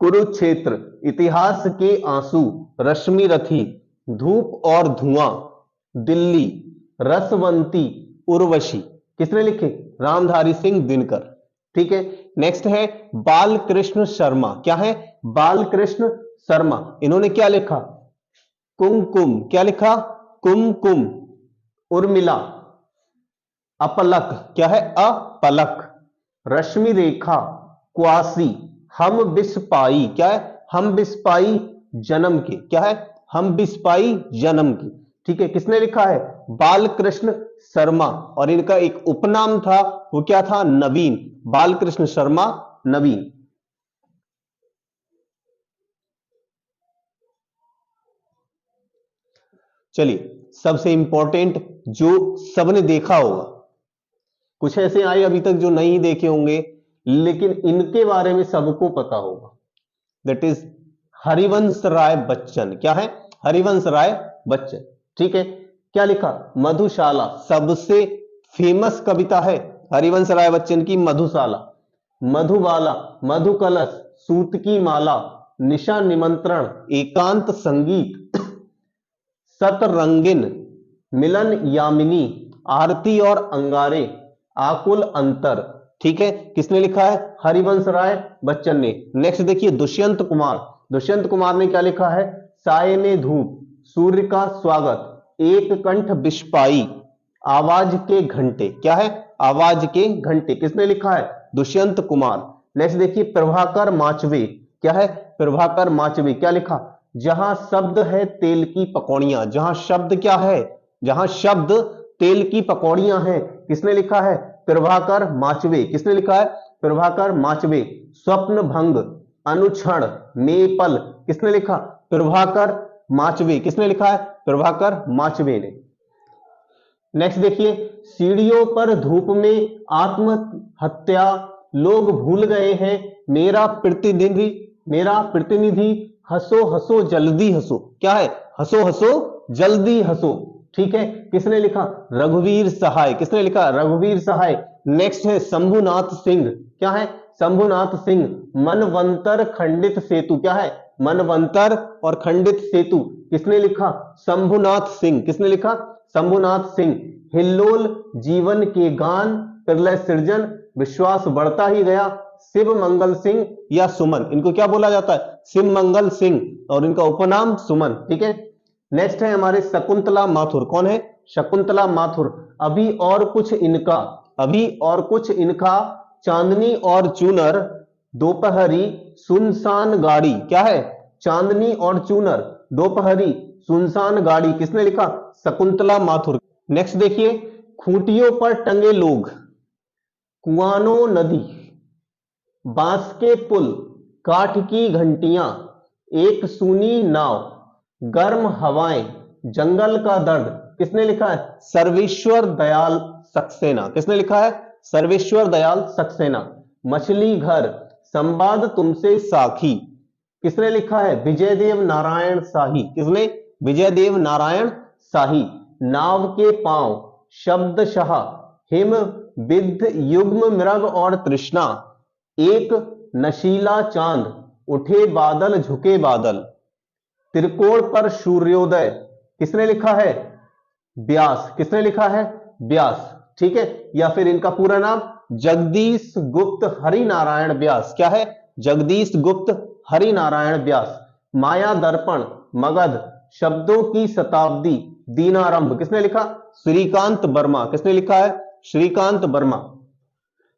कुरुक्षेत्र, इतिहास के आंसू, रश्मि रथी, धूप और धुआं, दिल्ली, रसवंती, उर्वशी। किसने लिखे? रामधारी सिंह दिनकर। ठीक है, नेक्स्ट है बालकृष्ण शर्मा। क्या है? बालकृष्ण शर्मा। इन्होंने क्या लिखा? कुमकुम, क्या लिखा, कुमकुम। उर्मिला, अपलक, क्या है, अपलक। रश्मि रेखा, क्वासी। हम बिस्पाई, क्या है, हम बिस्पाई जन्म के, क्या है, हम बिस्पाई जन्म की। ठीक है, किसने लिखा है, बालकृष्ण शर्मा। और इनका एक उपनाम था, वो क्या था, नवीन। बालकृष्ण शर्मा, नवीन। चलिए, सबसे इंपॉर्टेंट जो सबने देखा होगा, कुछ ऐसे आए अभी तक जो नहीं देखे होंगे, लेकिन इनके बारे में सबको पता होगा। That is Harivansh Rai Bachchan. क्या है, हरिवंश राय बच्चन। ठीक है, क्या लिखा, मधुशाला। सबसे फेमस कविता है हरिवंश राय बच्चन की, मधुशाला। मधुबाला, मधुकलश, सूत की माला, निशा निमंत्रण, एकांत संगीत, सतरंगिन, मिलन यामिनी, आरती और अंगारे, आकुल अंतर। ठीक है, किसने लिखा है, हरिवंश राय बच्चन ने। नेक्स्ट देखिए, दुष्यंत कुमार। दुष्यंत कुमार ने क्या लिखा है, साये में धूप, सूर्य का स्वागत, एक कंठ बिस्पाई, आवाज के घंटे। क्या है, आवाज के घंटे, किसने लिखा है, दुष्यंत कुमार। नेक्स्ट देखिए, प्रभाकर माचवे। क्या है, प्रभाकर माचवे। क्या लिखा, जहां शब्द है तेल की पकौड़ियां। जहां शब्द क्या है, जहां शब्द तेल की पकौड़ियां हैं, किसने लिखा है, प्रभाकर माचवे। किसने लिखा है, प्रभाकर माचवे। स्वप्न भंग, अनुक्षण, मेपल, किसने लिखा, प्रभाकर माचवे। किसने लिखा है, प्रभाकर माचवे ने। नेक्स्ट देखिए, सीढ़ियों पर धूप में आत्महत्या, लोग भूल गए हैं मेरा प्रतिनिधि, मेरा प्रतिनिधि, हंसो हंसो जल्दी हंसो। क्या है, हंसो हंसो जल्दी हंसो। ठीक है, किसने लिखा, रघुवीर सहाय। किसने लिखा, रघुवीर सहाय। नेक्स्ट है शंभुनाथ सिंह। क्या है, शंभुनाथ सिंह। मनवंतर खंडित सेतु। क्या है, मनवंतर और खंडित सेतु, किसने लिखा, शंभुनाथ सिंह। किसने लिखा, शंभुनाथ सिंह। हिल्लोल, जीवन के गान, प्रलय सृजन, विश्वास बढ़ता ही गया, शिव मंगल सिंह या सुमन। इनको क्या बोला जाता है, शिव मंगल सिंह, और इनका उपनाम सुमन। ठीक है, नेक्स्ट है हमारे शकुंतला माथुर। कौन है, शकुंतला माथुर। अभी और कुछ इनका, अभी और कुछ इनका, चांदनी और चूनर, दोपहरी, सुनसान गाड़ी। क्या है, चांदनी और चूनर, दोपहरी, सुनसान गाड़ी, किसने लिखा, शकुंतला माथुर। नेक्स्ट देखिए, खूंटियों पर टंगे लोग, कुआनो नदी, बांस के पुल, काठ की घंटियां, एक सूनी नाव, गर्म हवाएं, जंगल का दर्द, किसने लिखा है, सर्वेश्वर दयाल सक्सेना। किसने लिखा है, सर्वेश्वर दयाल सक्सेना। मछली घर, संवाद तुमसे साखी, किसने लिखा है, विजयदेव नारायण शाही। किसने, विजयदेव नारायण शाही। नाव के पांव, शब्दशाह, हिम, विद्ध, युग्म, मृग और तृष्णा, एक नशीला चांद, उठे बादल झुके बादल, त्रिकोण पर सूर्योदय, किसने लिखा है, व्यास। किसने लिखा है, व्यास। ठीक है, या फिर इनका पूरा नाम जगदीश गुप्त हरिनारायण व्यास। क्या है, जगदीश गुप्त हरिनारायण व्यास। माया दर्पण, मगध, शब्दों की शताब्दी, दीनारंभ, किसने लिखा, श्रीकांत वर्मा। किसने लिखा है, श्रीकांत वर्मा।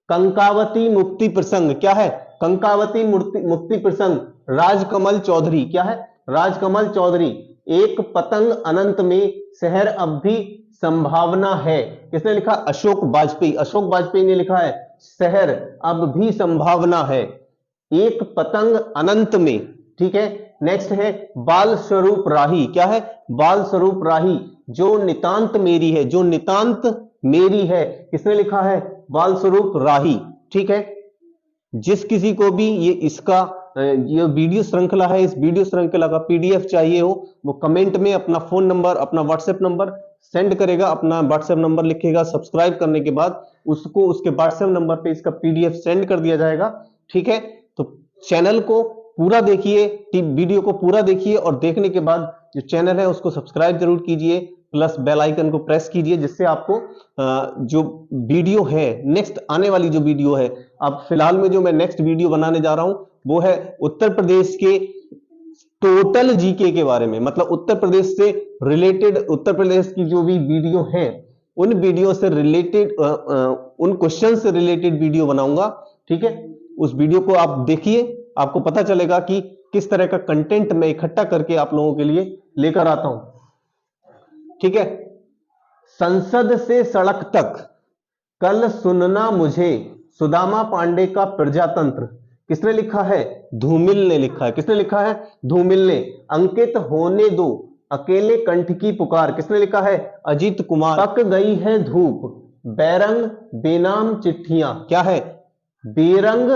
कंकावती मुक्ति प्रसंग। क्या है, कंकावती मुक्ति प्रसंग, राजकमल चौधरी। क्या है, राजकमल चौधरी। एक पतंग अनंत में, शहर अब भी संभावना है, किसने लिखा, अशोक वाजपेयी। अशोक वाजपेयी ने लिखा है, शहर अब भी संभावना है, एक पतंग अनंत में। ठीक है, नेक्स्ट है बाल स्वरूप राही। क्या है, बाल स्वरूप राही। जो नितांत मेरी है, जो नितांत मेरी है, किसने लिखा है, बाल स्वरूप राही। ठीक है, जिस किसी को भी ये इसका ये वीडियो श्रृंखला है, इस वीडियो श्रृंखला का पीडीएफ चाहिए हो, वो कमेंट में अपना फोन नंबर, अपना व्हाट्सएप नंबर सेंड करेगा। अपना व्हाट्सएप नंबर लिखेगा, सब्सक्राइब करने के बाद उसको उसके व्हाट्सएप नंबर पे इसका पीडीएफ सेंड कर दिया जाएगा। ठीक है, तो चैनल को पूरा देखिए, वीडियो को पूरा देखिए, और देखने के बाद जो चैनल है उसको सब्सक्राइब जरूर कीजिए, प्लस बेल आइकन को प्रेस कीजिए, जिससे आपको जो वीडियो है, नेक्स्ट आने वाली जो वीडियो है, अब फिलहाल में जो मैं नेक्स्ट वीडियो बनाने जा रहा हूं वो है उत्तर प्रदेश के टोटल जीके के बारे में, मतलब उत्तर प्रदेश से रिलेटेड, उत्तर प्रदेश की जो भी वीडियो है उन वीडियो से रिलेटेड, उन क्वेश्चन से रिलेटेड वीडियो बनाऊंगा। ठीक है, उस वीडियो को आप देखिए, आपको पता चलेगा कि किस तरह का कंटेंट मैं इकट्ठा करके आप लोगों के लिए लेकर आता हूं। ठीक है, संसद से सड़क तक कल सुनना मुझे, सुदामा पांडे का प्रजातंत्र किसने लिखा है? धूमिल ने लिखा है। किसने लिखा है? धूमिल ने। अंकित होने दो, अकेले कंठ की पुकार किसने लिखा है? अजीत कुमार। पक गई है धूप, बेरंग बेनाम चिट्ठियां, क्या है? बेरंग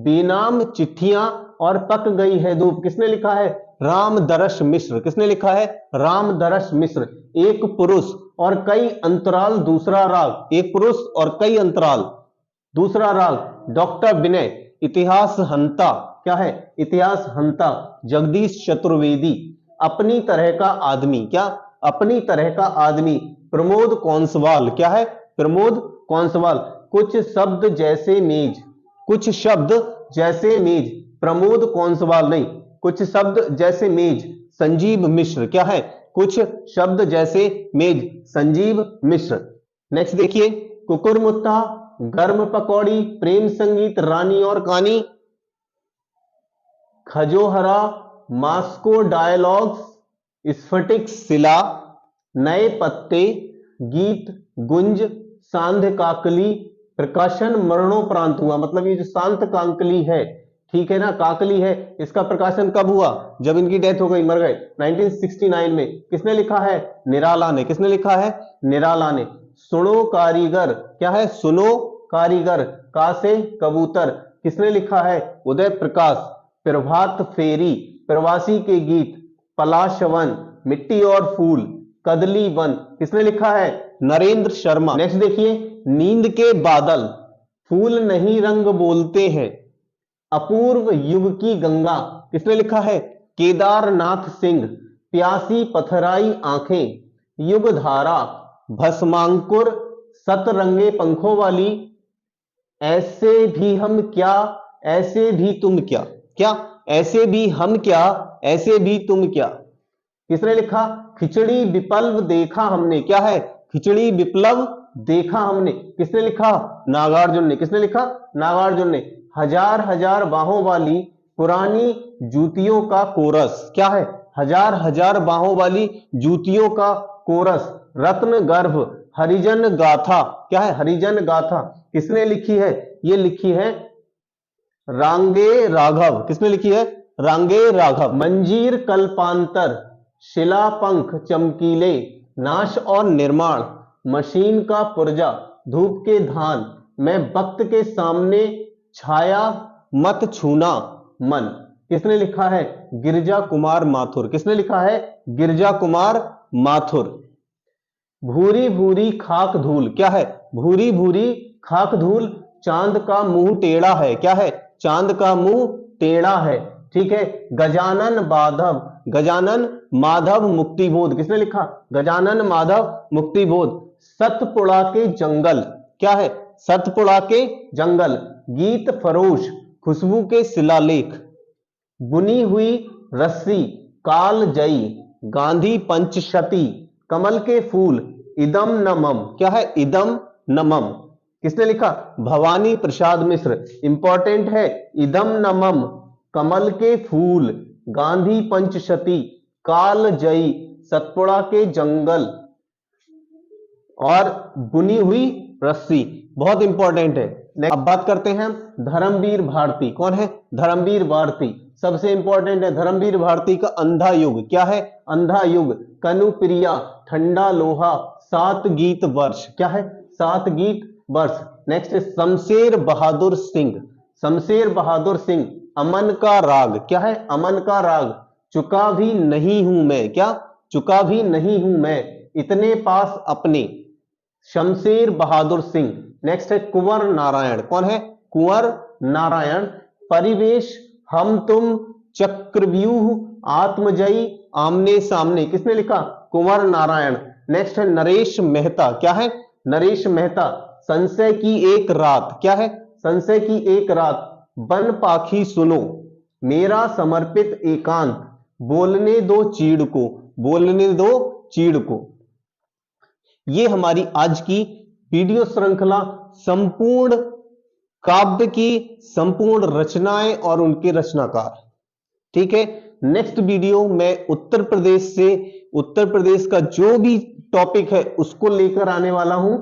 बेनाम चिट्ठियां और पक गई है धूप किसने लिखा है? रामदरस मिश्र। किसने लिखा है? रामदरस मिश्र। एक पुरुष और कई अंतराल दूसरा राग, एक पुरुष और कई अंतराल दूसरा राग, डॉक्टर विनय। इतिहास हंता, क्या है? इतिहास हंता, जगदीश चतुर्वेदी। अपनी तरह का आदमी, क्या? अपनी तरह का आदमी, प्रमोद कौंसवाल। क्या है? प्रमोद कौंसवाल। कुछ शब्द जैसे मेज, कुछ शब्द जैसे मेज, प्रमोद कौंसवाल नहीं, कुछ शब्द जैसे मेज, संजीव मिश्र। क्या है? कुछ शब्द जैसे मेज, संजीव मिश्र। नेक्स्ट देखिए, कुकुरमुत्ता, गर्म पकौड़ी, प्रेम संगीत, रानी और कहानी, खजोहरा, मास्को डायलॉग्स, स्फटिक शिला, नए पत्ते, गीत गुंज, सांध काकली, प्रकाशन मरणोपरांत हुआ। मतलब ये जो शांत कांकली है, ठीक है ना, काकली है, इसका प्रकाशन कब हुआ? जब इनकी डेथ हो गई, मर गए, 1969 में। किसने लिखा है? निराला ने। किसने लिखा है? निराला ने। सुनो कारीगर, क्या है? सुनो कारीगर, का से कबूतर किसने लिखा है? उदय प्रकाश। प्रभात फेरी, प्रवासी के गीत, पलाशवन, मिट्टी और फूल, कदली वन किसने लिखा है? नरेंद्र शर्मा। नेक्स्ट देखिए, नींद के बादल, फूल नहीं रंग बोलते हैं, अपूर्व युग की गंगा किसने लिखा है? केदारनाथ सिंह। प्यासी पथराई आंखें, युग धारा, भस्मांकुर, सतरंगे पंखों वाली, ऐसे भी हम क्या, ऐसे भी तुम क्या, क्या? ऐसे भी हम क्या, ऐसे भी तुम क्या किसने लिखा? खिचड़ी विप्लव देखा हमने, क्या है? खिचड़ी विप्लव देखा हमने किसने लिखा? नागार्जुन ने। किसने लिखा? नागार्जुन ने। हजार हजार बाहों वाली पुरानी जूतियों का कोरस, क्या है? हजार हजार बाहों वाली जूतियों का कोरस, रत्न गर्भ, हरिजन गाथा, क्या है? हरिजन गाथा किसने लिखी है? ये लिखी है रांगे राघव। किसने लिखी है? रांगे राघव। मंजीर कल्पांतर, शिलापंख चमकीले, नाश और निर्माण, मशीन का पुर्जा, धूप के धान, मैं वक्त के सामने छाया, मत छूना मन किसने लिखा है? गिरजा कुमार माथुर। किसने लिखा है? गिरजा कुमार माथुर। भूरी भूरी खाक धूल, क्या है? भूरी भूरी खाक धूल, चांद का मुंह टेढ़ा है, क्या है? चांद का मुंह टेढ़ा है, ठीक है। गजानन माधव, गजानन माधव मुक्तिबोध किसने लिखा? गजानन माधव मुक्तिबोध। सतपुड़ा के जंगल, क्या है? सतपुड़ा के जंगल। गीत फरोश, खुशबू के शिलालेख, बुनी हुई रस्सी, काल जयी, गांधी पंचशती, कमल के फूल, इदम नमम, क्या है? इदम नमम किसने लिखा? भवानी प्रसाद मिश्र। इंपॉर्टेंट है, इदम नमम, कमल के फूल, गांधी पंचशती, काल जयी, सतपुड़ा के जंगल और बुनी हुई रस्सी, बहुत इंपॉर्टेंट है। अब बात करते हैं धर्मवीर भारती। कौन है? धर्मवीर भारती सबसे इंपॉर्टेंट है। धर्मवीर भारती का अंधा युग, क्या है? अंधा युग। कनुप्रिया, ठंडा लोहा, सात गीत वर्ष, क्या है? सात गीत वर्ष। नेक्स्ट, शमशेर बहादुर सिंह, शमशेर बहादुर सिंह, अमन का राग, क्या है? अमन का राग। चुका भी नहीं हूं मैं, क्या? चुका भी नहीं हूं मैं, इतने पास अपने, शमशेर बहादुर सिंह। नेक्स्ट है कुंवर नारायण। कौन है? कुंवर नारायण। परिवेश, हम तुम, चक्रव्यूह, आत्मजयी, आमने सामने किसने लिखा? कुंवर नारायण। नेक्स्ट है नरेश मेहता, क्या है? नरेश मेहता। संशय की एक रात, क्या है? संशय की एक रात। वन पाखी सुनो, मेरा समर्पित एकांत, बोलने दो चीड़ को, बोलने दो चीड़ को। ये हमारी आज की वीडियो श्रृंखला संपूर्ण काव्य की संपूर्ण रचनाएं और उनके रचनाकार, ठीक है। नेक्स्ट वीडियो में उत्तर प्रदेश का जो भी टॉपिक है उसको लेकर आने वाला हूं,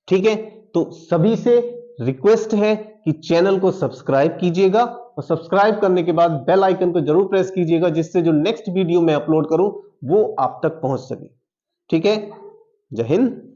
ठीक है। तो सभी से रिक्वेस्ट है कि चैनल को सब्सक्राइब कीजिएगा और सब्सक्राइब करने के बाद बेल आइकन को जरूर प्रेस कीजिएगा, जिससे जो नेक्स्ट वीडियो मैं अपलोड करूं वो आप तक पहुंच सके, ठीक है। जय हिंद।